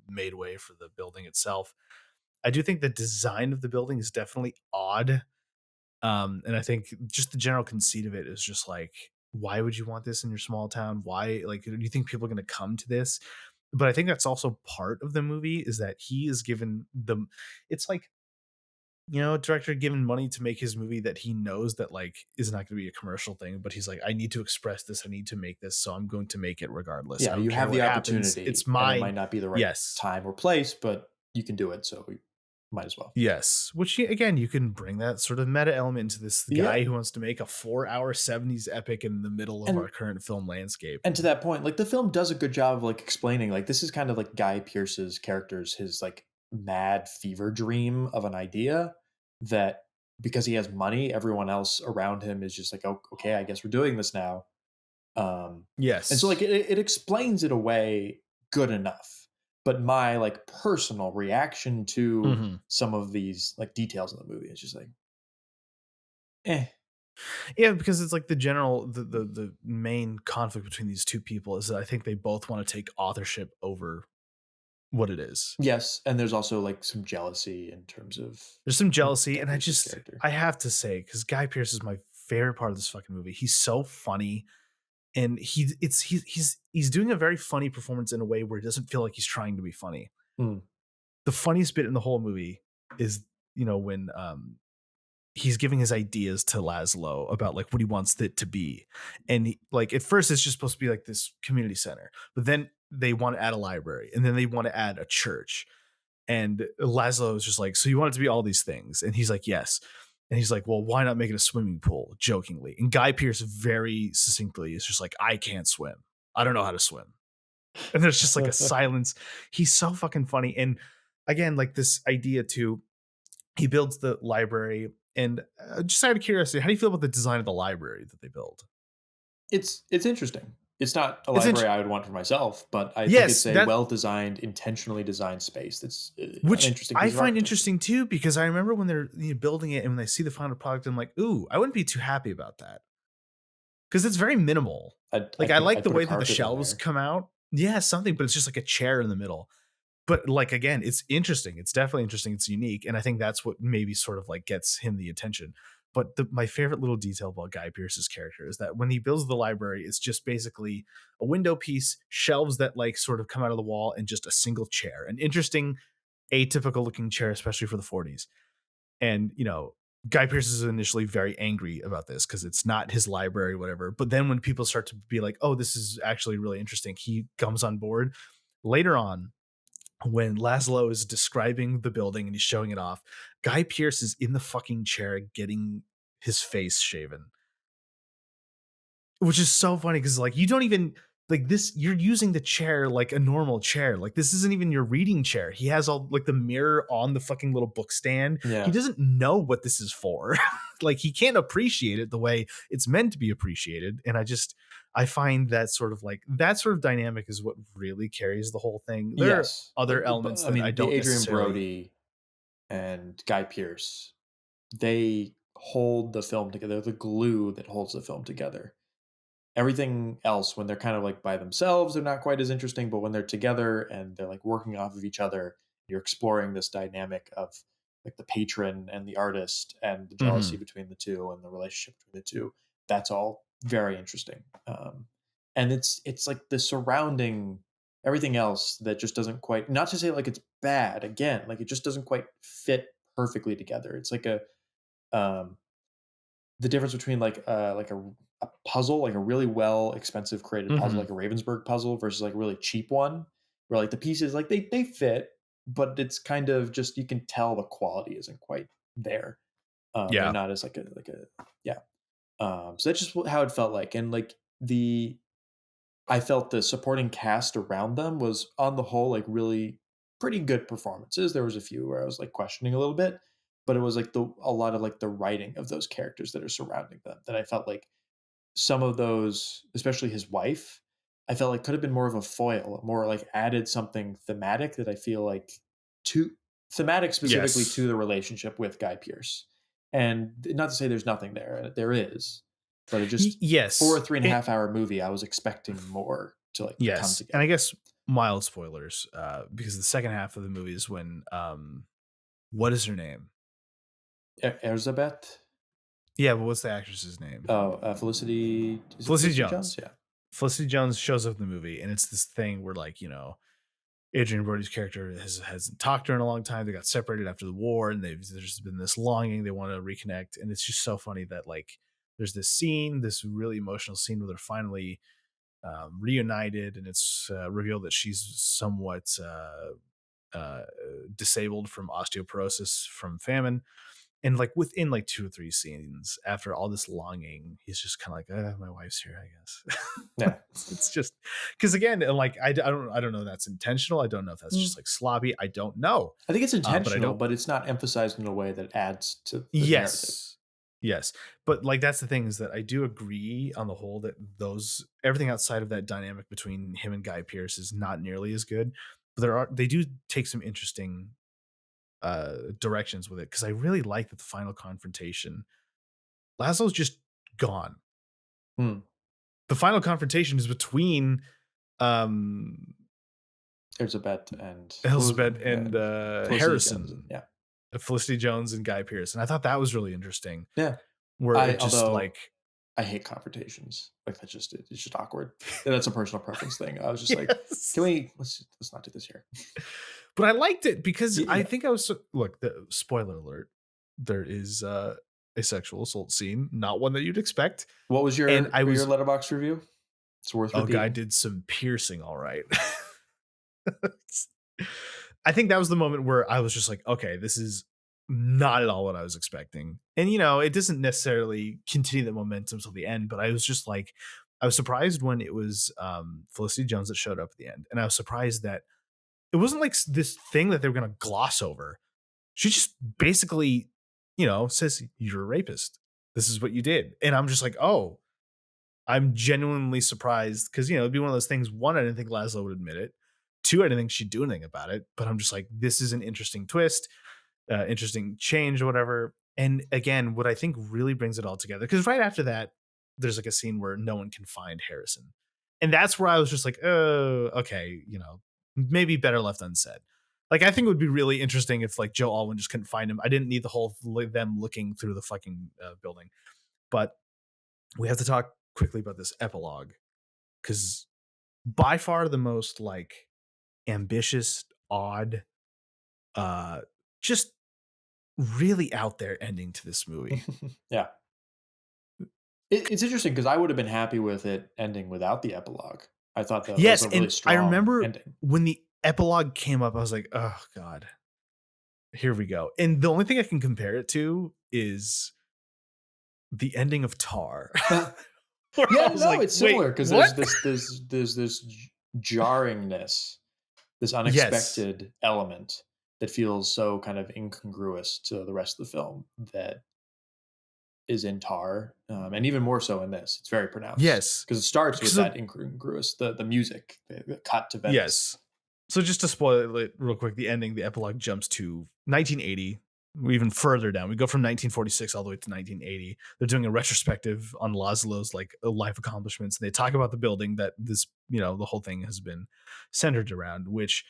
made way for the building itself. I do think the design of the building is definitely odd, and I think just the general conceit of it is just like, why would you want this in your small town? Why, like, do you think people are going to come to this? But I think that's also part of the movie is that he is given the, it's like, director given money to make his movie that he knows that like is not going to be a commercial thing, but he's like, I need to express this, I need to make this, so I'm going to make it regardless. I Yeah, don't you care have what the happens. It's opportunity and it mine. might not be the right Yes. time or place, but you can do it, so you might as well. Yes, which again, you can bring that sort of meta element into this Yeah. guy who wants to make a 4-hour 70s epic in the middle of our And current film landscape. and to that point, like the film does a good job of like explaining like this is kind of like Guy Pearce's character's his like mad fever dream of an idea that because he has money, everyone else around him is just like, oh, okay, I guess we're doing this now. Um, and so like Yes. it explains it away good enough. But my like personal reaction to Mhm. some of these like details in the movie is just like, eh, Yeah, because it's like the main conflict between these two people is that I think they both want to take authorship over what it is. yes. And there's also like some jealousy in terms of There's some jealousy, Guy and Pearce's character. I have to say, because Guy Pearce is my favorite part of this fucking movie. He's so funny, and he's doing a very funny performance in a way where it doesn't feel like he's trying to be funny. Mm. The funniest bit in the whole movie is when he's giving his ideas to Laszlo about like what he wants it to be. And like at first it's just supposed to be like this community center, but then they want to add a library, and then they want to add a church. And Laszlo is just like, so you want it to be all these things? And he's like, yes. And he's like, well, why not make it a swimming pool? Jokingly. And Guy Pearce very succinctly is just like, I can't swim. I don't know how to swim. And there's just like a silence. He's so fucking funny. And again, like this idea too, he builds the library. And just out of curiosity, how do you feel about the design of the library that they build? It's interesting. It's not a It's library I would want for myself, but I think yes, it's a that well-designed, intentionally designed space that's an which interesting I piece of find architecture. interesting too, because I remember when they're building it and when they see the final product, I'm like, ooh, I wouldn't be too happy about that because it's very minimal. Like I like I'd the put a way that the carpet in shelves there. come out. Yeah, something, but it's just like a chair in the middle. But like again, it's interesting. It's definitely interesting. It's unique, and I think that's what maybe sort of like gets him the attention. But my favorite little detail about Guy Pearce's character is that when he builds the library, it's just basically a window piece, shelves that like sort of come out of the wall, and just a single chair. An interesting, atypical looking chair, especially for the 40s. And Guy Pearce is initially very angry about this because it's not his library, whatever. But then when people start to be like, "Oh, this is actually really interesting," he comes on board. Later on, when Laszlo is describing the building and he's showing it off, Guy Pearce is in the fucking chair getting his face shaven, which is so funny because like you don't even like this. You're using the chair like a normal chair. Like this isn't even your reading chair. He has all like the mirror on the fucking little book stand. He Yeah. doesn't know what this is for. Like he can't appreciate it the way it's meant to be appreciated. And I find that sort of like that sort of dynamic is what really carries the whole thing. There are Yes. other elements I that I mean, the don't Adrian necessarily. Brody and Guy Pearce, they hold the film together. They're the glue that holds the film together. Everything else, when they're kind of like by themselves, they're not quite as interesting, but when they're together and they're like working off of each other, you're exploring this dynamic of like the patron and the artist and the jealousy Mhm. between the two and the relationship between the two. That's all very interesting. And it's like the surrounding everything else that just doesn't quite, not to say like it's bad again, like it just doesn't quite fit perfectly together. It's like a um the difference between like a puzzle, like a really well expensive created puzzle, like Mhm. a Ravensburg puzzle versus like a really cheap one, where like the pieces like they fit, but it's kind of just you can tell the quality isn't quite there. They're Yeah. not as like a yeah. So that's just how it felt like, and like the I felt the supporting cast around them was on the whole like really pretty good performances. There was a few where I was like questioning a little bit, but it was like the a lot of like the writing of those characters that are surrounding them that I felt like some of those, especially his wife, I felt like could have been more of a foil, more like added something thematic that I feel like to thematic specifically Yes. to the relationship with Guy Pearce. And not to say there's nothing there, there is, but it just for a Yes. three and a half hour movie, I was expecting more to like come Yes. And I together. guess mild spoilers, because the second half of the movie is when what is her name? Elizabeth, Yeah, but what's the actress's name? oh, Felicity, is it Felicity Felicity Jones? Jones. Yeah, Felicity Jones shows up in the movie, and it's this thing where like, Adrian Brody's character hasn't talked to her in a long time. They got separated after the war, and there's been this longing. They want to reconnect, and it's just so funny that like there's this scene, this really emotional scene where they're finally reunited, and it's revealed that she's somewhat uh, disabled from osteoporosis from famine. And like within like 2 or 3 scenes, after all this longing, he's just kind of like, my wife's here, I guess. yeah. It's just because again, like I don't know if that's intentional. I don't know if that's just like sloppy. I don't know. I think it's But I intentional, don't. but it's not emphasized in a way that adds to the narrative. Yes. Yes. But like that's the thing is that I do agree on the whole that those everything outside of that dynamic between him and Guy Pearce is not nearly as good. But they do take some interesting directions with it because I really like that the final confrontation. Laszlo's just gone. Hmm. The final confrontation is between um Elizabeth and Elizabeth yeah, and Felicity Jones. Harrison, Yeah, Felicity Jones and Guy Pearce. And I thought that was really interesting yeah. where I it just although like I hate confrontations. Like that's just it's just awkward. And that's a personal preference thing. I was just like, can yes. we let's not do this here. But I liked it because I Yeah. think I was look, the spoiler alert, there is a sexual assault scene, not one that you'd expect. What was And I your was letterbox review? It's worth oh, Guy repeating. did some piercing, all right. I think that was the moment where I was just like, okay, this is not at all what I was expecting. And it doesn't necessarily continue the momentum till the end, but I was just like, I was surprised when it was Felicity Jones that showed up at the end. And I was surprised that it wasn't like this thing that they were going to gloss over. She just basically, says, "You're a rapist. This is what you did." And I'm just like, "Oh." I'm genuinely surprised because, it'd be one of those things. One, I didn't think Laszlo would admit it. Two, I didn't think she'd do anything about it. But I'm just like, this is an interesting twist, interesting change or whatever. And again, what I think really brings it all together, because right after that, there's like a scene where no one can find Harrison. And that's where I was just like, oh, okay, maybe better left unsaid. Like, I think it would be really interesting if like Joe Alwyn just couldn't find him. I didn't need the whole them looking through the fucking building. But we have to talk quickly about this epilogue, because by far the most like ambitious, odd, uh, just really out there ending to this movie. Yeah. It's interesting because I would have been happy with it ending without the epilogue. I thought that was Yes, a really and I strong remember ending. when the epilogue came up, I was like, "Oh god, here we go." And the only thing I can compare it to is the ending of Tar, where I Yeah, was no, like, it's "Wait, similar because what?" there's this jarringness, this Yes, unexpected element that feels so kind of incongruous to the rest of the film that is in Tar, and even more so in this. It's very pronounced yes. because it starts with So that incongruous, the music, the cut to Venice. yes. So just to spoil it real quick, the ending, the epilogue jumps to 1980. We even further down. We go from 1946 all the way to 1980. They're doing a retrospective on Laszlo's like life accomplishments. And they talk about the building that this, the whole thing has been centered around, which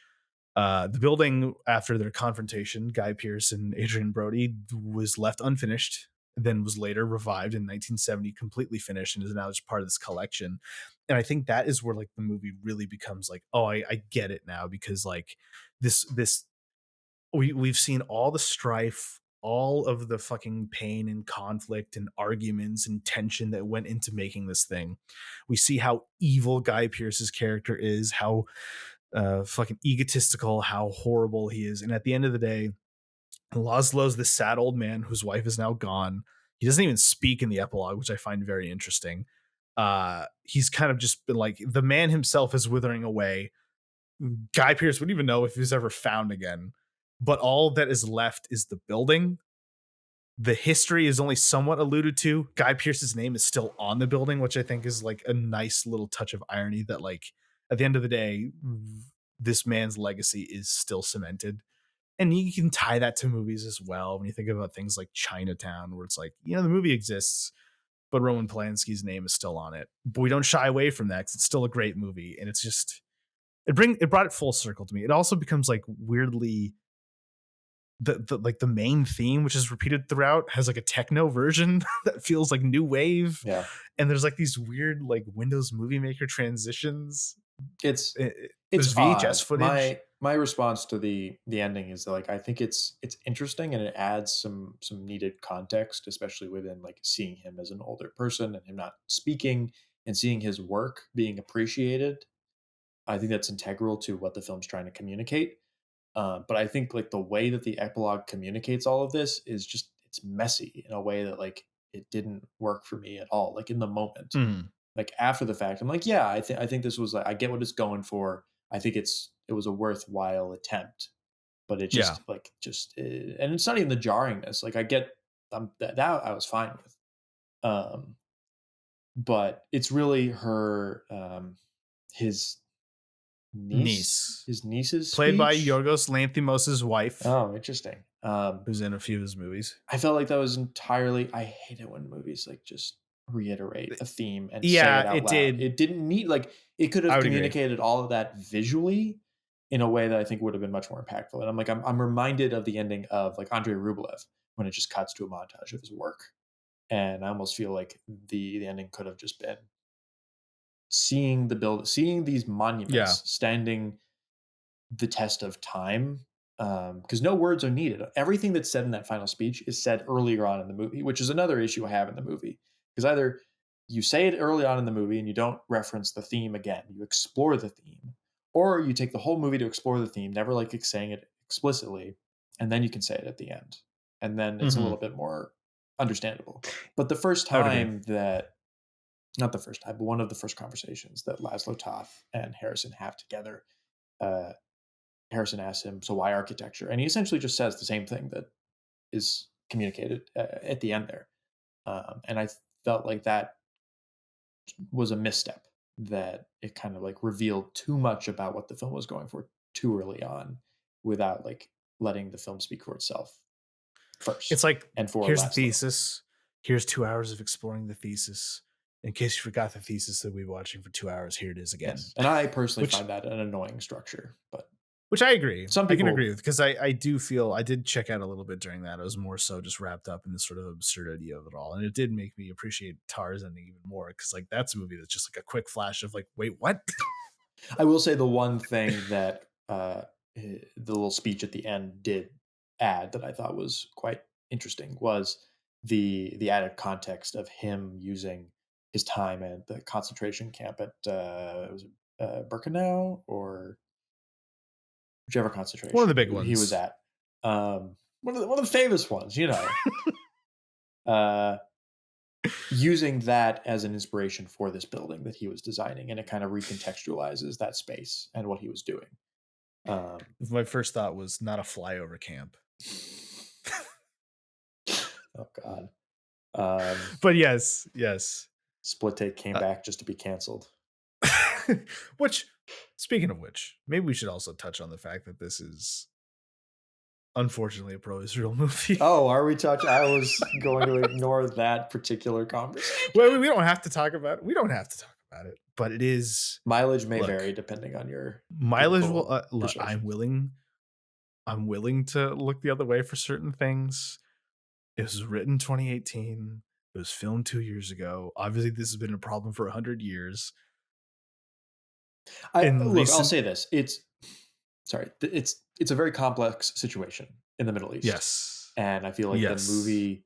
the building after their confrontation, Guy Pearce and Adrian Brody, was left unfinished, then was later revived in 1970, completely finished, and is now just part of this collection. And I think that is where like the movie really becomes like, oh, I get it now, because like this we've seen all the strife, all of the fucking pain and conflict and arguments and tension that went into making this thing. We see how evil Guy Pearce's character is, how fucking egotistical, how horrible he is. And at the end of the day, Laszlo's this sad old man whose wife is now gone. He doesn't even speak in the epilogue, which I find very interesting. He's kind of just been like, the man himself is withering away. Guy Pearce wouldn't even know if he's ever found again. But all that is left is the building. The history is only somewhat alluded to. Guy Pearce's name is still on the building, which I think is like a nice little touch of irony that, like, at the end of the day, this man's legacy is still cemented. And you can tie that to movies as well when you think about things like Chinatown, where it's like, the movie exists, but Roman Polanski's name is still on it. But we don't shy away from that because it's still a great movie. And it's just, it brought it full circle to me. It also becomes like weirdly the like the main theme, which is repeated throughout, has like a techno version that feels like new wave. Yeah, And there's like these weird like Windows Movie Maker transitions. it's There's it's VHS odd. footage. My response to the ending is that, like, I think it's interesting and it adds some needed context, especially within like seeing him as an older person and him not speaking and seeing his work being appreciated. I think that's integral to what the film's trying to communicate. But I think like the way that the epilogue communicates all of this is just it's messy in a way that like it didn't work for me at all. Like in the moment, Mhm. like after the fact, I'm like, yeah, I think this was like I get what it's going for. I think it was a worthwhile attempt, but it Yeah. just like just and it's not even the jarringness. Like I get that I was fine with, um, but it's really her his Niece, his niece's played by speech. Yorgos Lanthimos' wife, Oh, interesting. who's in a few of his movies. I felt like that was entirely I hate it when movies, like, just reiterate a theme and say it Yeah, out it loud. did. It didn't need like, it could I have would agree. communicated all of that visually in a way that I think would have been much more impactful, and I'm reminded of the ending of, like, Andrei Rublev when it just cuts to a montage of his work, and I almost feel like the ending could have just been seeing these Yeah. monuments standing the test of time, because no words are needed. Everything that's said in that final speech is said earlier on in the movie, which is another issue I have in the movie. Because either you say it early on in the movie and you don't reference the theme again, you explore the theme, or you take the whole movie to explore the theme, never like saying it explicitly, and then you can say it at the end. And then it's a little Mhm. bit more understandable. But the first I would agree. time that, not the first time, but one of the first conversations that Laszlo Toth and Harrison have together, uh, Harrison asks him, "So why architecture?" And he essentially just says the same thing that is communicated at the end there. And I felt like that was a misstep, that it kind of like revealed too much about what the film was going for too early on, without like letting the film speak for itself It's first like, and for here's the last, though. thesis. Here's 2 hours of exploring the thesis. In case you forgot the thesis that we've been watching for 2 hours, here it is again. Yes, and I personally Which find that an annoying structure, but which I agree. some I can people, agree with, because I do feel I did check out a little bit during that. I was more so just wrapped up in the sort of absurdity of it all, and it did make me appreciate Tarzan even more, because like that's a movie that's just like a quick flash of like, wait, what? I will say the one thing that the little speech at the end did add that I thought was quite interesting was the added context of him using his time at the concentration camp at was it Birkenau, or whichever One of the concentration big he was ones. at. One of the famous ones, uh, using that as an inspiration for this building that he was designing, and it kind of recontextualizes that space and what he was doing. My first thought was not a flyover camp. Oh God. But yes. Split Take came Uh, back just to be canceled. which, speaking of which, maybe we should also touch on the fact that this is unfortunately a pro-Israel movie. Oh, are we touch? I was going to ignore that particular conversation. Well, we don't have to talk about it. We don't have to talk about it, but it is Mileage may look, vary depending on your mileage will political look, persuasion. I'm willing to look the other way for certain things. It was written 2018. It was filmed 2 years ago. Obviously, this has been a problem for 100 years. I'll say this. It's a very complex situation in the Middle East. Yes. And I feel like the movie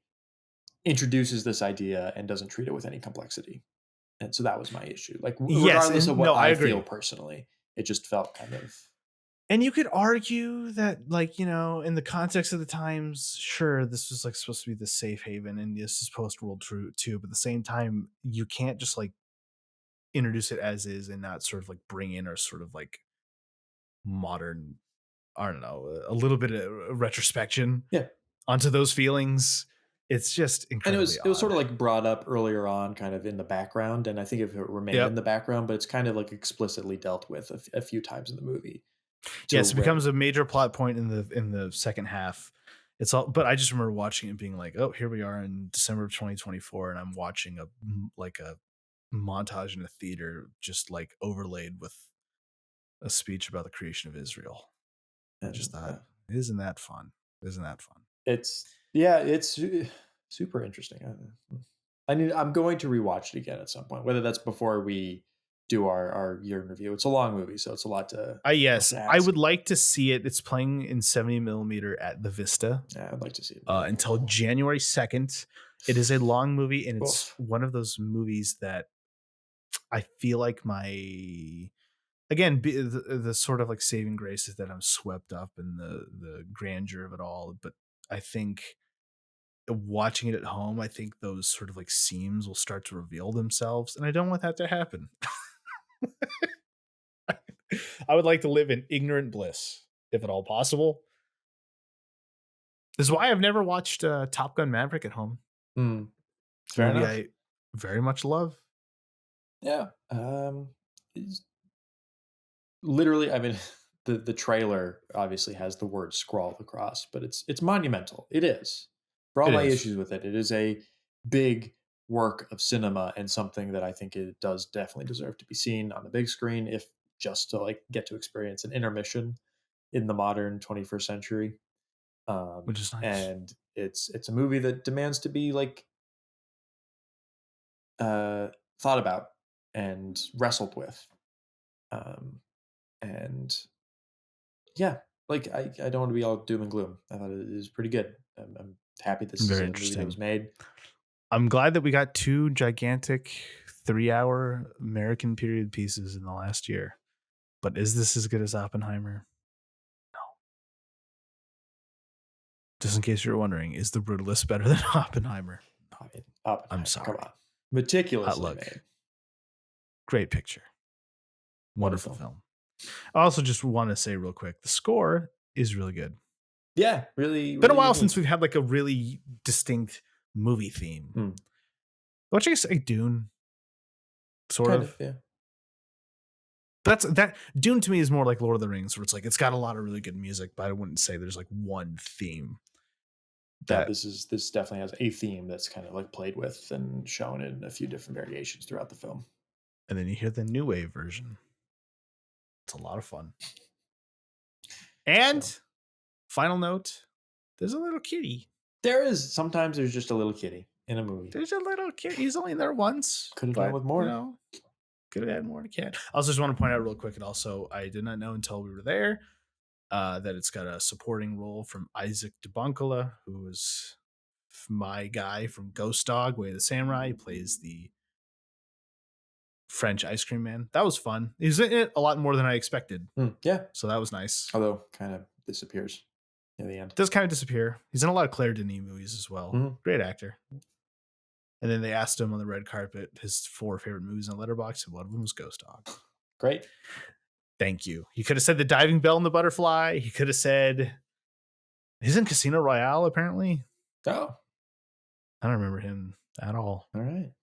introduces this idea and doesn't treat it with any complexity. And so that was my issue. Like, regardless of what I feel personally, it just felt kind of. And you could argue that, like, in the context of the times, sure, this was like supposed to be the safe haven, and this is post World War II. But at the same time, you can't just like introduce it as is and not sort of like bring in or sort of like modern, I don't know, a little bit of retrospection onto those feelings. It's just incredibly and it was sort of like brought up earlier on, kind of in the background, and I think if it remained in the background, but it's kind of like explicitly dealt with a few times in the movie. Yes, it becomes a major plot point in the second half. It's all, but I just remember watching it being like, oh, here we are in December of 2024, and I'm watching a montage in a theater, just like overlaid with a speech about the creation of Israel. I just thought, isn't that fun? It's super interesting. I'm going to rewatch it again at some point, whether that's before we do our year in review. It's a long movie, so it's a lot to. Yes, I would like to see it. It's playing in 70mm at the Vista. Yeah, I'd like to see it until January 2nd. It is a long movie, and it's one of those movies that I feel like the sort of like saving grace is that I'm swept up in the grandeur of it all. But I think watching it at home, I think those sort of like seams will start to reveal themselves, and I don't want that to happen. I would like to live in ignorant bliss, if at all possible. This is why I've never watched Top Gun Maverick at home. Fair enough. I very much love. Yeah. Literally, I mean, the trailer obviously has the word scrawled across, but it's monumental. It is. For all my issues with it, it is a big work of cinema, and something that I think it does definitely deserve to be seen on the big screen, if just to like get to experience an intermission in the modern 21st century. Which is nice. And it's a movie that demands to be like thought about and wrestled with. And yeah, like I don't want to be all doom and gloom. I thought it was pretty good. I'm happy this is a movie that was made. I'm glad that we got 2 gigantic 3-hour American period pieces in the last year. But is this as good as Oppenheimer? No. Just in case you're wondering, is The Brutalist better than Oppenheimer? I mean, Oppenheimer, I'm sorry. Come on. Meticulously made. Great picture. Wonderful film. I also just want to say real quick, the score is really good. Yeah, really, Been a really while unique. since we've had like a really distinct movie theme. Hmm. What you say, Dune? Sort Kind of. of, yeah. That's that. Dune to me is more like Lord of the Rings, where it's like it's got a lot of really good music, but I wouldn't say there's like one theme Yeah, that. this definitely has a theme that's kind of like played with and shown in a few different variations throughout the film. And then you hear the new wave version. It's a lot of fun. And So, final note: there's a little kitty. sometimes there's just a little kitty in a movie. There's a little kitty. He's only there once. Could have done with more. You know, could have had more to cat. I also just want to point out real quick, and also I did not know until we were there that it's got a supporting role from Isaac DeBunkela, who is my guy from Ghost Dog, Way of the Samurai. He plays the French ice cream man. That was fun. He's in it a lot more than I expected. Yeah. So that was nice. Although kind of disappears in the end. Does kind of disappear. He's in a lot of Claire Denis movies as well. Mhm. Great actor. And then they asked him on the red carpet his 4 favorite movies on Letterboxd, and one of them was Ghost Dog. Great. Thank you. He could have said The Diving Bell and the Butterfly. He could have said he's in Casino Royale, apparently. Oh, I don't remember him at all. all right.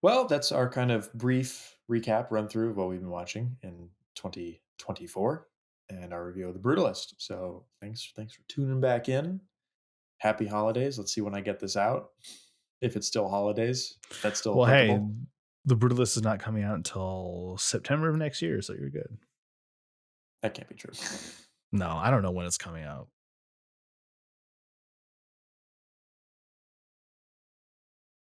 Well, that's our kind of brief recap run through of what we've been watching in 2024 and our review of The Brutalist. So thanks for tuning back in. Happy holidays. Let's see when I get this out. If it's still holidays, if that's still Well, hey, applicable. The Brutalist is not coming out until September of next year, so you're good. That can't be true. No, I don't know when it's coming out.